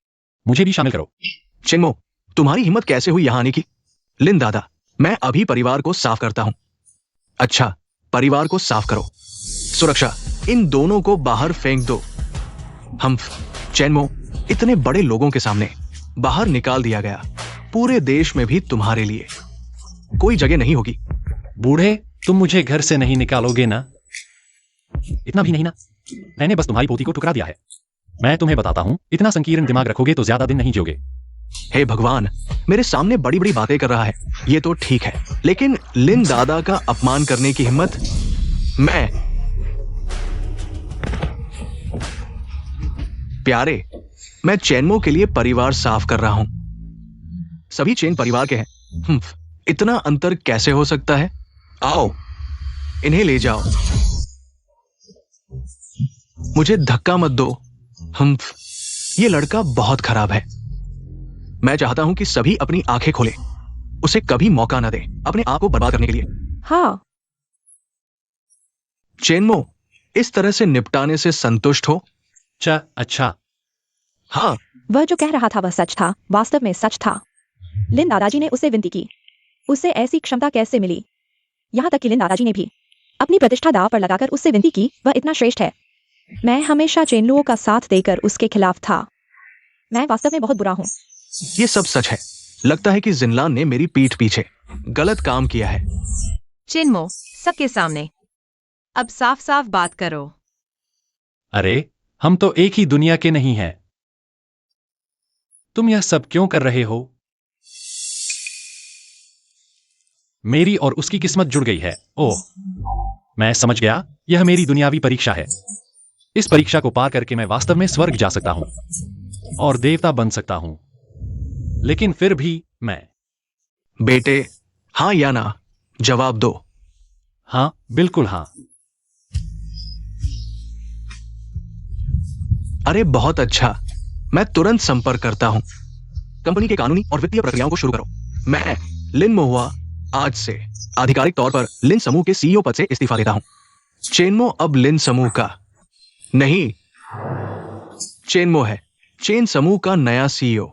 मुझे भी शामिल करो। चिन्मो, तुम्हारी हिम्मत कैसे हुई यहां आने की? लिन दादा, मैं अभी परिवार को साफ करता हूं। अच्छा, परिवार को साफ करो। सुरक्षा, इन दोनों को बाहर फेंक दो। हम चेनमो, इतने बड़े लोगों के सामने बाहर निकाल दिया गया। पूरे देश में भी तुम्हारे लिए कोई जगह नहीं होगी। बूढ़े, तुम मुझे घर से नहीं निकालोगे ना? इतना भी नहीं ना? मैंने बस तुम्हारी पोती को ठुकरा दिया है। मैं तुम्हें बताता हूं, इतना संकीर्ण दिमाग रखोगे तो ज्यादा दिन नहीं जियोगे। हे भगवान, मेरे सामने बड़ी बड़ी बातें कर रहा है, ये तो ठीक है, लेकिन लिन दादा का अपमान करने की हिम्मत। प्यारे, मैं चेनमो के लिए परिवार साफ कर रहा हूं। सभी चेन परिवार के हैं। इतना अंतर कैसे हो सकता है? आओ, इन्हें ले जाओ। मुझे धक्का मत दो। ये लड़का बहुत खराब है। मैं चाहता हूं कि सभी अपनी आंखें खोलें, उसे कभी मौका न दें अपने आप को बर्बाद करने के लिए। हाँ, चेनमो, इस तरह से निपटाने से संतुष्ट हो? अच्छा। हाँ, वह जो कह रहा था वह सच था, वास्तव में सच था। लिन दादाजी ने उससे विनती की। उसे ऐसी क्षमता कैसे मिली? यहाँ तक कि लिन दादाजी ने भी अपनी प्रतिष्ठा दांव पर लगाकर उससे विनती की। वह इतना श्रेष्ठ है। मैं हमेशा चेनलुओं का साथ देकर उसके खिलाफ था। मैं वास्तव में बहुत बुरा हूँ। ये सब सच है। लगता है कि जिनलान ने मेरी पीठ पीछे गलत काम किया है। चेनमो, सबके सामने अब साफ साफ बात करो। अरे, हम तो एक ही दुनिया के नहीं हैं। तुम यह सब क्यों कर रहे हो? मेरी और उसकी किस्मत जुड़ गई है। ओह, मैं समझ गया। यह मेरी दुनियावी परीक्षा है। इस परीक्षा को पार करके मैं वास्तव में स्वर्ग जा सकता हूं और देवता बन सकता हूं, लेकिन फिर भी मैं। बेटे, हाँ या ना जवाब दो। हाँ, बिल्कुल हाँ। अरे बहुत अच्छा, मैं तुरंत संपर्क करता हूं। कंपनी के कानूनी और वित्तीय प्रक्रियाओं को शुरू करो। मैं लिन मोहुआ आज से आधिकारिक तौर पर लिन समूह के सीईओ पद से इस्तीफा देता हूं। चेनमो अब लिन समूह का नहीं, चेनमो है चेन समूह का नया सीईओ।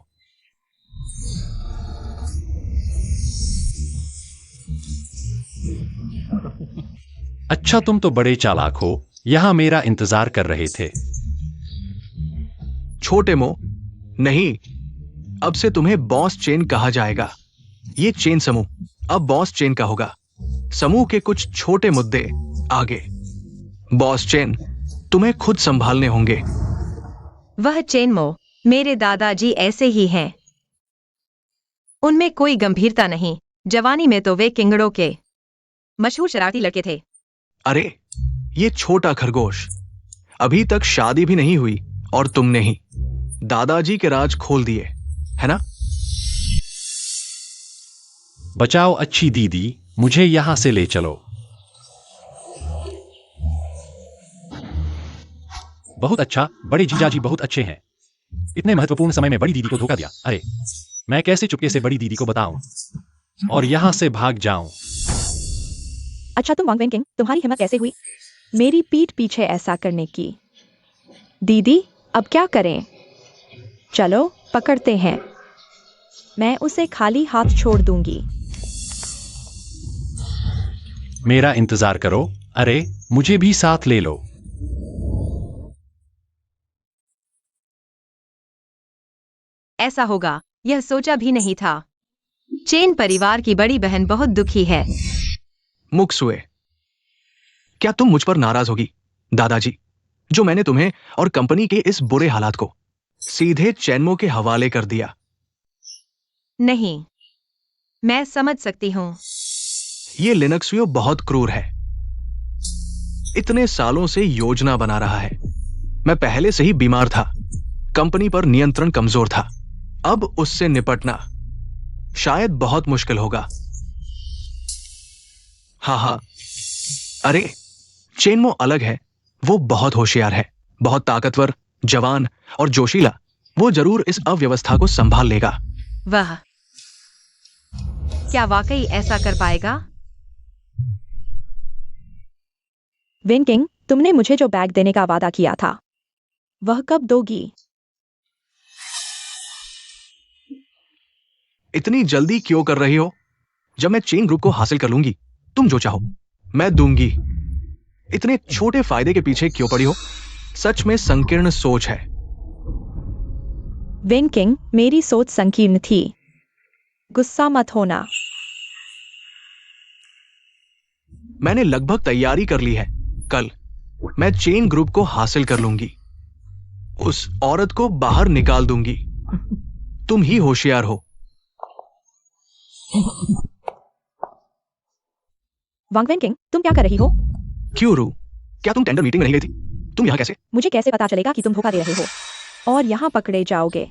अच्छा, तुम तो बड़े चालाक हो। यहां मेरा इंतजार कर रहे थे। छोटे मो, नहीं, अब से तुम्हें बॉस चेन कहा जाएगा। ये चेन समूह अब बॉस चेन का होगा। समूह के कुछ छोटे मुद्दे आगे। बॉस चेन, तुम्हें खुद संभालने होंगे। वह चेनमो, मेरे दादाजी ऐसे ही हैं। उनमें कोई गंभीरता नहीं। जवानी में तो वे किंगड़ों के मशहूर शरारती लड़के थे। अरे, ये छोटा खरगोश, अभी तक शादी भी नहीं हुई और तुमने ही दादाजी के राज खोल दिए, है ना? बचाओ अच्छी दीदी, मुझे यहां से ले चलो। बहुत अच्छा, बड़े जीजाजी बहुत अच्छे हैं। इतने महत्वपूर्ण समय में बड़ी दीदी को धोखा दिया। अरे, मैं कैसे चुपके से बड़ी दीदी को बताऊं और यहां से भाग जाऊं? अच्छा, तुम वांग वेनकिंग, तुम्हारी हिम्मत कैसे हुई मेरी पीठ पीछे ऐसा करने की? दीदी, अब क्या करें? चलो पकड़ते हैं। मैं उसे खाली हाथ छोड़ दूंगी। मेरा इंतजार करो। अरे, मुझे भी साथ ले लो। ऐसा होगा, यह सोचा भी नहीं था। चेन परिवार की बड़ी बहन बहुत दुखी है। मुक्सुए, क्या तुम मुझ पर नाराज होगी, दादाजी, जो मैंने तुम्हें और कंपनी के इस बुरे हालात को सीधे चेनमो के हवाले कर दिया? नहीं, मैं समझ सकती हूं। ये लिनक्सियो बहुत क्रूर है। इतने सालों से योजना बना रहा है। मैं पहले से ही बीमार था, कंपनी पर नियंत्रण कमजोर था। अब उससे निपटना शायद बहुत मुश्किल होगा। हाँ, अरे, चेनमो अलग है। वो बहुत होशियार है, बहुत ताकतवर, जवान और जोशीला। वो जरूर इस अव्यवस्था को संभाल लेगा। वह क्या वाकई ऐसा कर पाएगा? वेनकिंग, तुमने मुझे जो बैग देने का वादा किया था, वह कब दोगी? इतनी जल्दी क्यों कर रही हो? जब मैं चेन ग्रुप को हासिल कर लूंगी, तुम जो चाहो मैं दूंगी। इतने छोटे फायदे के पीछे क्यों पड़ी हो? सच में संकीर्ण सोच है। वेनकिंग, मेरी सोच संकीर्ण थी। गुस्सा मत होना। मैंने लगभग तैयारी कर ली है। कल मैं चेन ग्रुप को हासिल कर लूंगी। उस औरत को बाहर निकाल दूंगी तुम ही होशियार हो। वांगवेन किंग, तुम क्या कर रही हो? क्यों रू, क्या तुम टेंडर मीटिंग में नहीं गई थी? तुम यहाँ कैसे? मुझे कैसे पता चलेगा कि तुम धोखा दे रहे हो और यहाँ पकड़े जाओगे?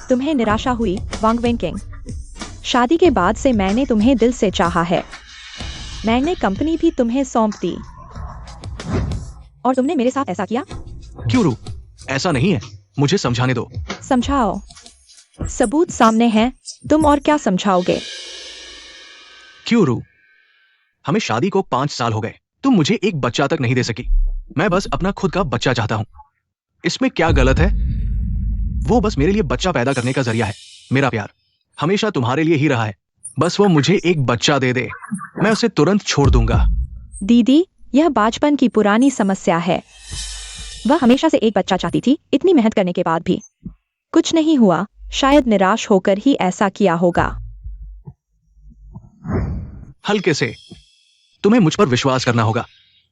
तुम्हें निराशा हुई वांगवेन किंग? शादी के बाद से मैंने तुम्हें दिल से चाहा है। मैंने कंपनी भी तुम्हें सौंप दी और तुमने मेरे साथ ऐसा किया। क्यों रू, ऐसा नहीं है, मुझे समझाने दो। समझाओ, सबूत सामने हैं, तुम और क्या समझाओगे? क्यों रू, हमें शादी को 5 साल हो गए, तुम मुझे एक बच्चा तक नहीं दे सकी। मैं बस अपना खुद का बच्चा चाहता हूं, इसमें क्या गलत है? वो बस मेरे लिए बच्चा पैदा करने का जरिया है। मेरा प्यार हमेशा तुम्हारे लिए ही रहा है। बस वो मुझे एक बच्चा दे दे, मैं उसे तुरंत छोड़ दूंगा। दीदी, यह बचपन की पुरानी समस्या है। वह हमेशा से एक बच्चा चाहती थी, इतनी मेहनत करने के बाद भी कुछ नहीं हुआ। शायद निराश होकर ही ऐसा किया होगा। हल्के से, तुम्हें मुझ पर विश्वास करना होगा।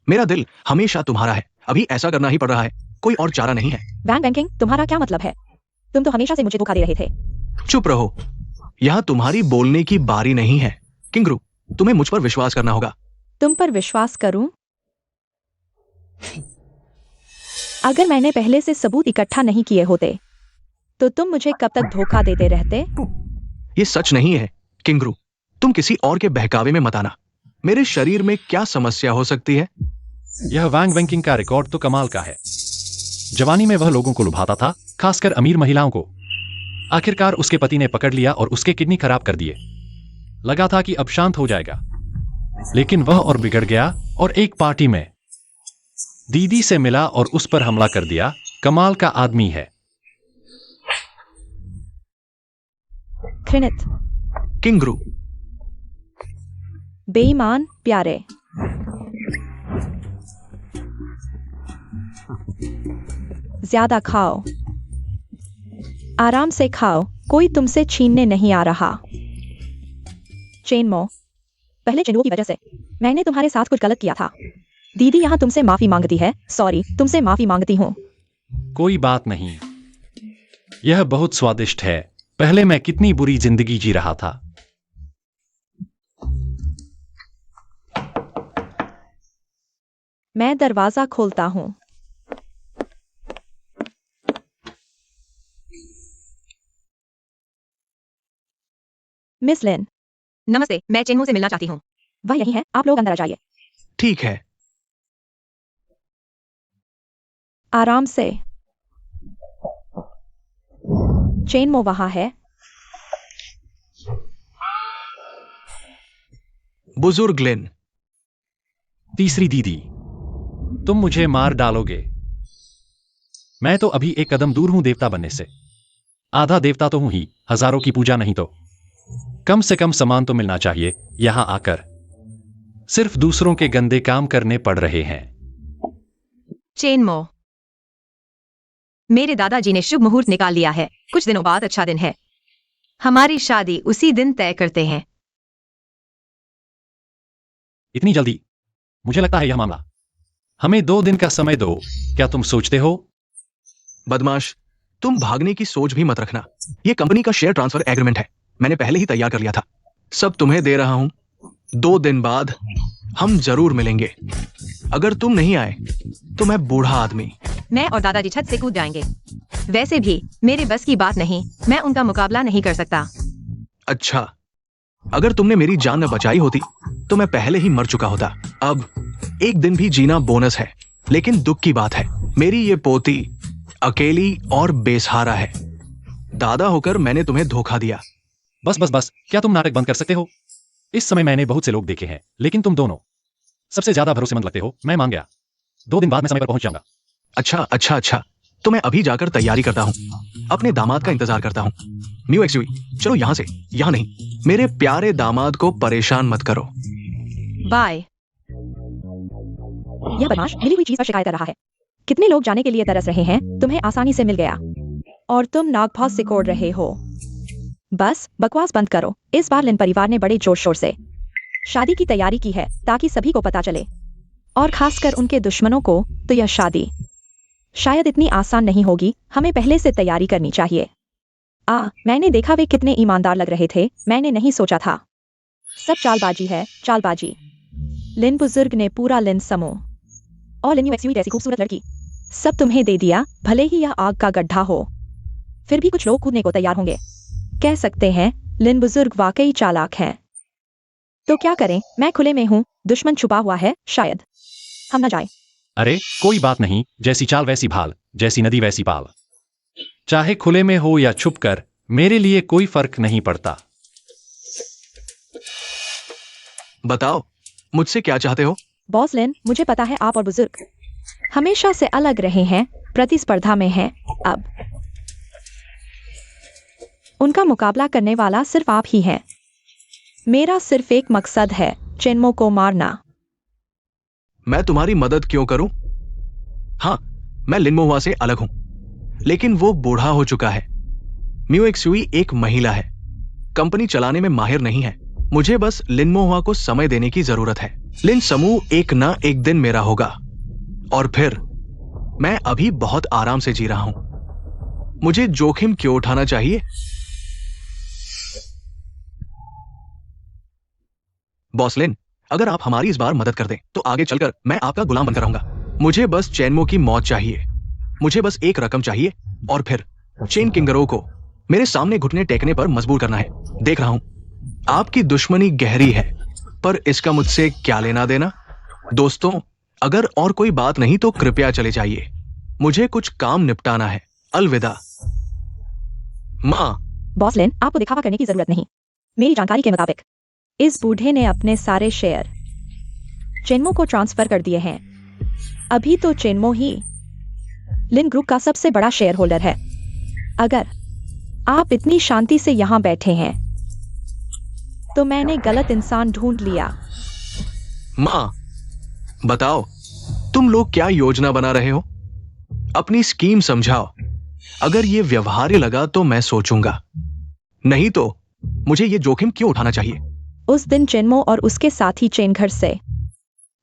मेरा दिल हमेशा तुम्हारा है, अभी ऐसा करना ही पड़ रहा है, कोई और चारा नहीं है। वैन बैंकिंग, तुम्हारा क्या मतलब है? तुम तो हमेशा से मुझे धोखा दे रहे थे। चुप रहो, यहां तुम्हारी बोलने की बारी नहीं है। किंगरू, तुम्हें मुझ पर विश्वास करना होगा। तुम पर विश्वास करूं? अगर मैंने पहले से सबूत इकट्ठा नहीं किए होते तो तुम मुझे कब तक धोखा देते रहते? ये सच नहीं है किंगरू, तुम किसी और के बहकावे में मत आना। मेरे शरीर में क्या समस्या हो सकती है? यह वांग वेंकिंग का रिकॉर्ड तो कमाल का है। जवानी में वह लोगों को लुभाता था, खासकर अमीर महिलाओं को। आखिरकार उसके पति ने पकड़ लिया और उसके किडनी खराब कर दिए। लगा था कि अब शांत हो जाएगा, लेकिन वह और बिगड़ गया और एक पार्टी में दीदी से मिला और उस पर हमला कर दिया। कमाल का आदमी है। घृणित, किंगरू, बेईमान प्यारे। ज्यादा खाओ, आराम से खाओ, कोई तुमसे छीनने नहीं आ रहा। चेनमो, पहले चिनुओ की वजह से मैंने तुम्हारे साथ कुछ गलत किया था। दीदी यहाँ तुमसे माफी मांगती है। सॉरी, तुमसे माफी मांगती हूँ। कोई बात नहीं, यह बहुत स्वादिष्ट है। पहले मैं कितनी बुरी जिंदगी जी रहा था। मैं दरवाजा खोलता हूँ। मिस लिन, नमस्ते, मैं चेनमू से मिलना चाहती हूँ। वह यही है, आप लोग अंदर आ जाइए। ठीक है। आराम से। चेनमो वहां है। बुजुर्ग लिन, तीसरी दीदी, तुम मुझे मार डालोगे। मैं तो अभी एक कदम दूर हूं देवता बनने से। आधा देवता तो हूं ही, हजारों की पूजा नहीं तो। कम से कम सम्मान तो मिलना चाहिए। यहां आकर सिर्फ दूसरों के गंदे काम करने पड़ रहे हैं। चेनमो, मेरे दादाजी ने शुभ मुहूर्त निकाल लिया है। कुछ दिनों बाद अच्छा दिन है। हमारी शादी उसी दिन तय करते हैं। इतनी जल्दी? मुझे लगता है यह मामला। हमें 2 दिन का समय दो। क्या तुम सोचते हो? बदमाश, तुम भागने की सोच भी मत रखना। यह कंपनी का शेयर ट्रांसफर एग्रीमेंट है, मैंने पहले ही तैयार कर लिया था। सब तुम्हें दे रहा हूं। 2 दिन बाद हम जरूर मिलेंगे। अगर तुम नहीं आए तो मैं बूढ़ा आदमी। मैं और दादाजी छत से कूद जाएंगे। वैसे भी मेरे बस की बात नहीं, मैं उनका मुकाबला नहीं कर सकता। अच्छा, अगर तुमने मेरी जान न बचाई होती तो मैं पहले ही मर चुका होता। अब एक दिन भी जीना बोनस है, लेकिन दुख की बात है, मेरी ये पोती अकेली और बेसहारा है। दादा होकर मैंने तुम्हें धोखा दिया। बस बस बस, क्या तुम नाटक बंद कर सकते हो? इस समय मैंने बहुत से लोग देखे हैं, लेकिन तुम दोनों सबसे ज्यादा भरोसेमंद लगते हो। मैं मान गया। 2 दिन बाद मैं समय पर पहुंच जाऊंगा। अच्छा, तो मैं अभी जाकर तैयारी करता हूँ, अपने दामाद का इंतजार करता हूँ। म्यू एक्सयूवी, चलो यहाँ से, यहाँ नहीं। मेरे प्यारे दामाद को परेशान मत करो। बाय। यह बदमाश मिली हुई चीज पर शिकायत कर रहा है। कितने लोग जाने के लिए तरस रहे हैं, तुम्हें आसानी से मिल गया और तुम नागभौज सिकोड़ रहे हो। बस बकवास बंद करो। इस बार लिन परिवार ने बड़े जोर शोर से शादी की तैयारी की है, ताकि सभी को पता चले, और खासकर उनके दुश्मनों को। तो यह शादी शायद इतनी आसान नहीं होगी। हमें पहले से तैयारी करनी चाहिए। मैंने देखा वे कितने ईमानदार लग रहे थे, मैंने नहीं सोचा था। सब चालबाजी है, चालबाजी। लिन बुजुर्ग ने पूरा लिन समूह और लिन यूएक्सयूई जैसी खूबसूरत लड़की सब तुम्हें दे दिया, भले ही यह आग का गड्ढा हो। फिर भी कुछ लोग कूदने को तैयार होंगे। कह सकते हैं लिन बुजुर्ग वाकई चालाक हैं। तो क्या करें, मैं खुले में हूँ, दुश्मन छुपा हुआ है, शायद हम न जाए। अरे कोई बात नहीं, जैसी चाल वैसी भाल, जैसी नदी वैसी पाल। चाहे खुले में हो या छुप कर, मेरे लिए कोई फर्क नहीं पड़ता। बताओ, मुझसे क्या चाहते हो? बॉस लिन, मुझे पता है आप और बुजुर्ग हमेशा से अलग रहे हैं, प्रतिस्पर्धा में हैं। अब उनका मुकाबला करने वाला सिर्फ आप ही हैं। मेरा सिर्फ एक मकसद है, चेनमो को मारना। मैं तुम्हारी मदद क्यों करूं? हाँ, मैं लिनमोहुआ से अलग हूं, लेकिन वो बूढ़ा हो चुका है। म्यूएक्सुई एक महिला है, कंपनी चलाने में माहिर नहीं है। मुझे बस लिनमोहुआ को समय देने की जरूरत है। लिन समूह एक ना एक दिन मेरा होगा, और फिर मैं अभी बहुत आराम से जी रहा हूं। मुझे जोखिम क्यों उठाना चाहिए? बॉस लिन, अगर आप हमारी इस बार मदद कर दें तो आगे चलकर मैं आपका गुलाम बनकर रहूंगा। मुझे बस चेनमो की मौत चाहिए, मुझे बस एक रकम चाहिए, और फिर चेन किंगरों को मेरे सामने घुटने टेकने पर मजबूर करना है। देख रहा हूं आपकी दुश्मनी गहरी है, पर इसका मुझसे क्या लेना देना? दोस्तों, अगर और कोई बात नहीं तो कृपया चले जाइए, मुझे कुछ काम निपटाना है। अलविदा। माँ। बॉस लिन, आपको दिखावा करने की जरूरत नहीं। मेरी जानकारी के मुताबिक इस बूढ़े ने अपने सारे शेयर चेनमो को ट्रांसफर कर दिए हैं। अभी तो चेनमो ही लिन ग्रुप का सबसे बड़ा शेयर होल्डर है। अगर आप इतनी शांति से यहां बैठे हैं तो मैंने गलत इंसान ढूंढ लिया। माँ, बताओ, तुम लोग क्या योजना बना रहे हो? अपनी स्कीम समझाओ। अगर ये व्यवहार्य लगा तो मैं सोचूंगा, नहीं तो मुझे ये जोखिम क्यों उठाना चाहिए? उस दिन चेनमो और उसके साथी चेन घर से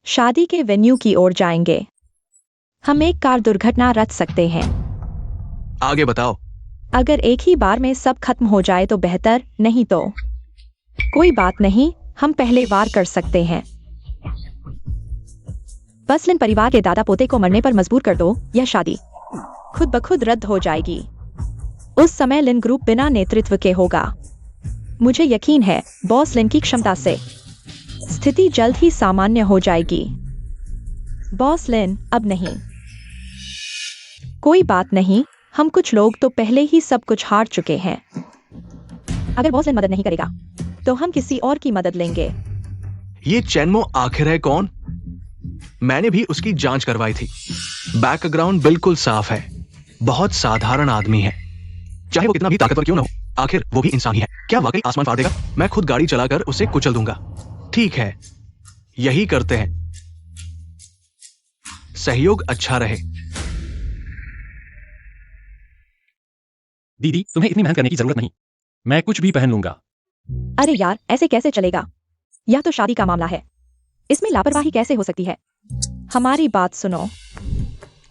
शादी के वेन्यू की ओर जाएंगे। हम एक कार दुर्घटना रच सकते हैं। आगे बताओ। अगर एक ही बार में सब खत्म हो जाए तो बेहतर, नहीं तो कोई बात नहीं, हम पहले वार कर सकते हैं। बस लिन परिवार के दादा पोते को मरने पर मजबूर कर दो, यह शादी खुद ब खुद रद्द हो जाएगी। उस समय लिन ग्रुप बिना नेतृत्व के होगा। मुझे यकीन है बॉस लिन की क्षमता से स्थिति जल्द ही सामान्य हो जाएगी। बॉस लिन, अब नहीं। कोई बात नहीं, हम कुछ लोग तो पहले ही सब कुछ हार चुके हैं। अगर बॉस लिन मदद नहीं करेगा तो हम किसी और की मदद लेंगे। ये चेनमो आखिर है कौन? मैंने भी उसकी जांच करवाई थी। बैकग्राउंड बिल्कुल साफ है, बहुत साधारण आदमी है। चाहे वो कितना भी ताकतवर क्यों ना हो, आखिर वो भी इंसान ही है। क्या वाकई आसमान फाड़ देगा? मैं खुद गाड़ी चलाकर उसे कुचल दूंगा। ठीक है, यही करते हैं। सहयोग अच्छा रहे। दीदी, तुम्हें इतनी मेहनत करने की जरूरत नहीं, मैं कुछ भी पहन लूंगा। अरे यार, ऐसे कैसे चलेगा? यह तो शादी का मामला है, इसमें लापरवाही कैसे हो सकती है? हमारी बात सुनो।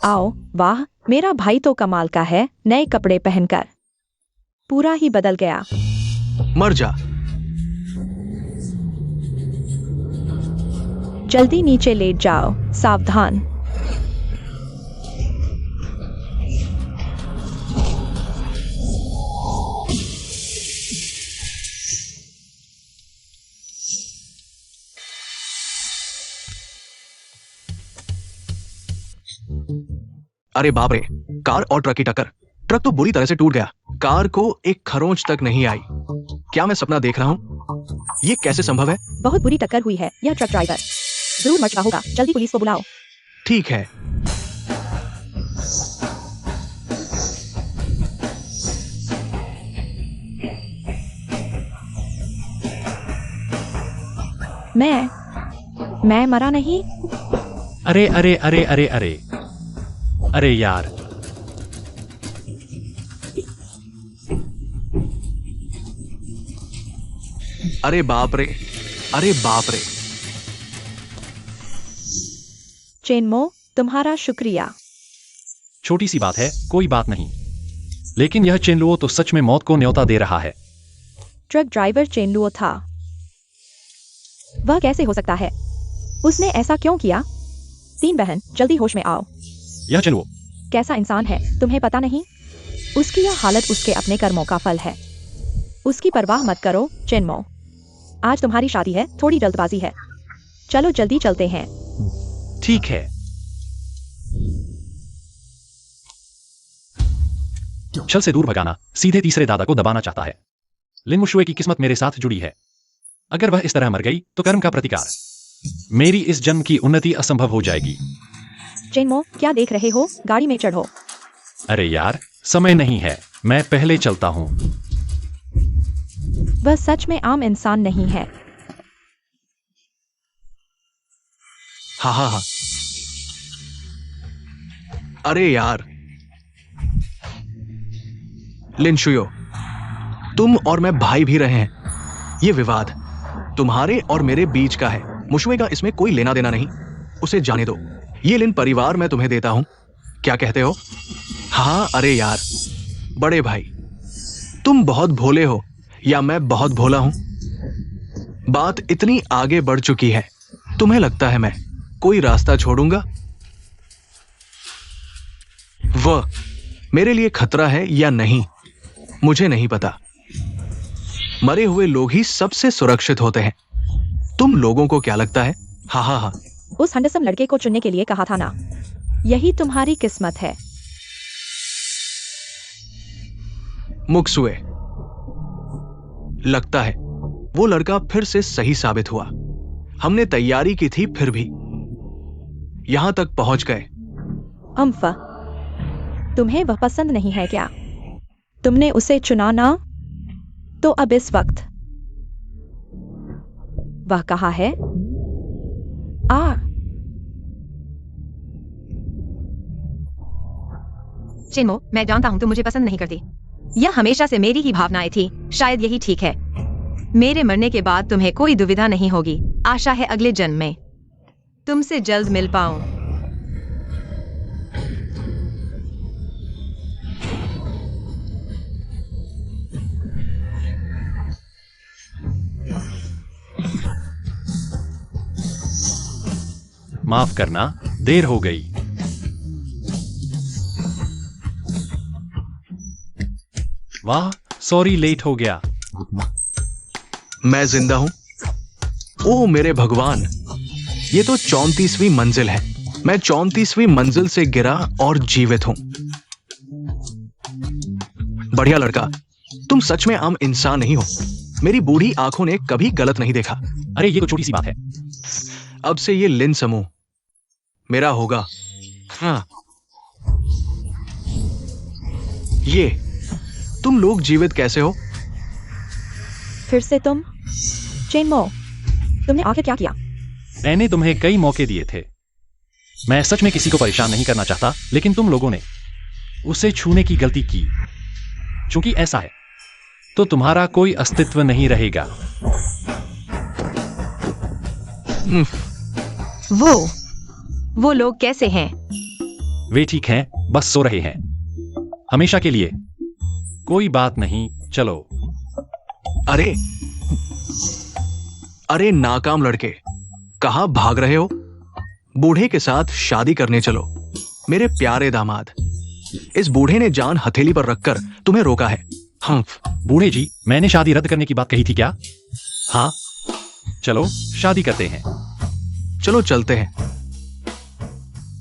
आओ। वाह, मेरा भाई तो कमाल का है, नए कपड़े पहनकर पूरा ही बदल गया। मर जा। जल्दी नीचे लेट जाओ, सावधान। अरे बाप रे, कार और ट्रक की टक्कर। ट्रक तो बुरी तरह से टूट गया, कार को एक खरोंच तक नहीं आई। क्या मैं सपना देख रहा हूँ? ये कैसे संभव है? बहुत बुरी टक्कर हुई है, यह ट्रक ड्राइवर जरूर मर चुका होगा। जल्दी पुलिस को बुलाओ। ठीक है। मैं मरा नहीं। अरे अरे अरे अरे अरे अरे यार, अरे बाप रे, अरे बाप रे। चेनमो, तुम्हारा शुक्रिया। छोटी सी बात है, कोई बात नहीं। लेकिन यह चेनलुओ तो सच में मौत को न्योता दे रहा है। ट्रक ड्राइवर चेनलुओ था। वह कैसे हो सकता है? उसने ऐसा क्यों किया? तीन बहन, जल्दी होश में आओ। यह चेनलुओ कैसा इंसान है, तुम्हें पता नहीं? उसकी यह हालत उसके अपने कर्मों का फल है। उसकी परवाह मत करो, चेनमो। आज तुम्हारी शादी है, थोड़ी जल्दबाजी है। चलो जल्दी चलते हैं। ठीक है। छल से दूर भगाना सीधे तीसरे दादा को दबाना चाहता है। लिन मुशुए की किस्मत मेरे साथ जुड़ी है। अगर वह इस तरह मर गई तो कर्म का प्रतिकार। मेरी इस जन्म की उन्नति असंभव हो जाएगी। चेनमो, क्या देख रहे हो? गाड़ी में चढ़ो। अरे यार, समय नहीं है, मैं पहले चलता हूँ। वह सच में आम इंसान नहीं है। हाँ हाँ हाँ। अरे यार लिनशुयो, तुम और मैं भाई भी रहे हैं। ये विवाद तुम्हारे और मेरे बीच का है। मुशुए का इसमें कोई लेना देना नहीं। उसे जाने दो। ये लिन परिवार मैं तुम्हें देता हूं। क्या कहते हो? हाँ, अरे यार बड़े भाई, तुम बहुत भोले हो या मैं बहुत भोला हूं? बात इतनी आगे बढ़ चुकी है, तुम्हें लगता है मैं कोई रास्ता छोड़ूंगा? वह मेरे लिए खतरा है या नहीं, मुझे नहीं पता। मरे हुए लोग ही सबसे सुरक्षित होते हैं। तुम लोगों को क्या लगता है? हाँ हाँ हाँ। उस हंडसम लड़के को चुनने के लिए कहा था ना। यही तुम्हारी किस्मत है। मुक्सुए, लगता है वो लड़का फिर से सही साबित हुआ। हमने तैयारी की थी, फिर भी यहां तक पहुंच गए। अम्फा, तुम्हें वह पसंद नहीं है क्या? तुमने उसे चुना ना? तो अब इस वक्त वह कहाँ है? चिन्मो, मैं जानता हूँ तुम मुझे पसंद नहीं करती। यह हमेशा से मेरी ही भावनाएं थी। शायद यही ठीक है। मेरे मरने के बाद तुम्हें कोई दुविधा नहीं होगी। आशा है अगले जन्म में तुमसे जल्द मिल पाऊं। माफ करना, देर हो गई। वाह, सॉरी, लेट हो गया। मैं जिंदा हूं। ओ मेरे भगवान, ये तो 34वीं मंजिल है। मैं 34वीं मंजिल से गिरा और जीवित हूं। बढ़िया लड़का, तुम सच में आम इंसान नहीं हो। मेरी बूढ़ी आंखों ने कभी गलत नहीं देखा। अरे ये तो छोटी सी बात है। अब से ये लिन समूह मेरा होगा। हाँ, ये तुम लोग जीवित कैसे हो? फिर से तुम? चेनमो, तुमने आखिर क्या किया? मैंने तुम्हें कई मौके दिए थे। मैं सच में किसी को परेशान नहीं करना चाहता, लेकिन तुम लोगों ने उसे छूने की गलती की। चूंकि ऐसा है तो तुम्हारा कोई अस्तित्व नहीं रहेगा। वो लोग कैसे हैं? वे ठीक हैं, बस सो रहे हैं। हमेशा के लिए। कोई बात नहीं, चलो। अरे अरे नाकाम लड़के, कहां भाग रहे हो? बूढ़े के साथ शादी करने चलो। मेरे प्यारे दामाद, इस बूढ़े ने जान हथेली पर रखकर तुम्हें रोका है। हम्फ। बूढ़े जी, मैंने शादी रद्द करने की बात कही थी क्या? हाँ, चलो शादी करते हैं। चलो चलते हैं।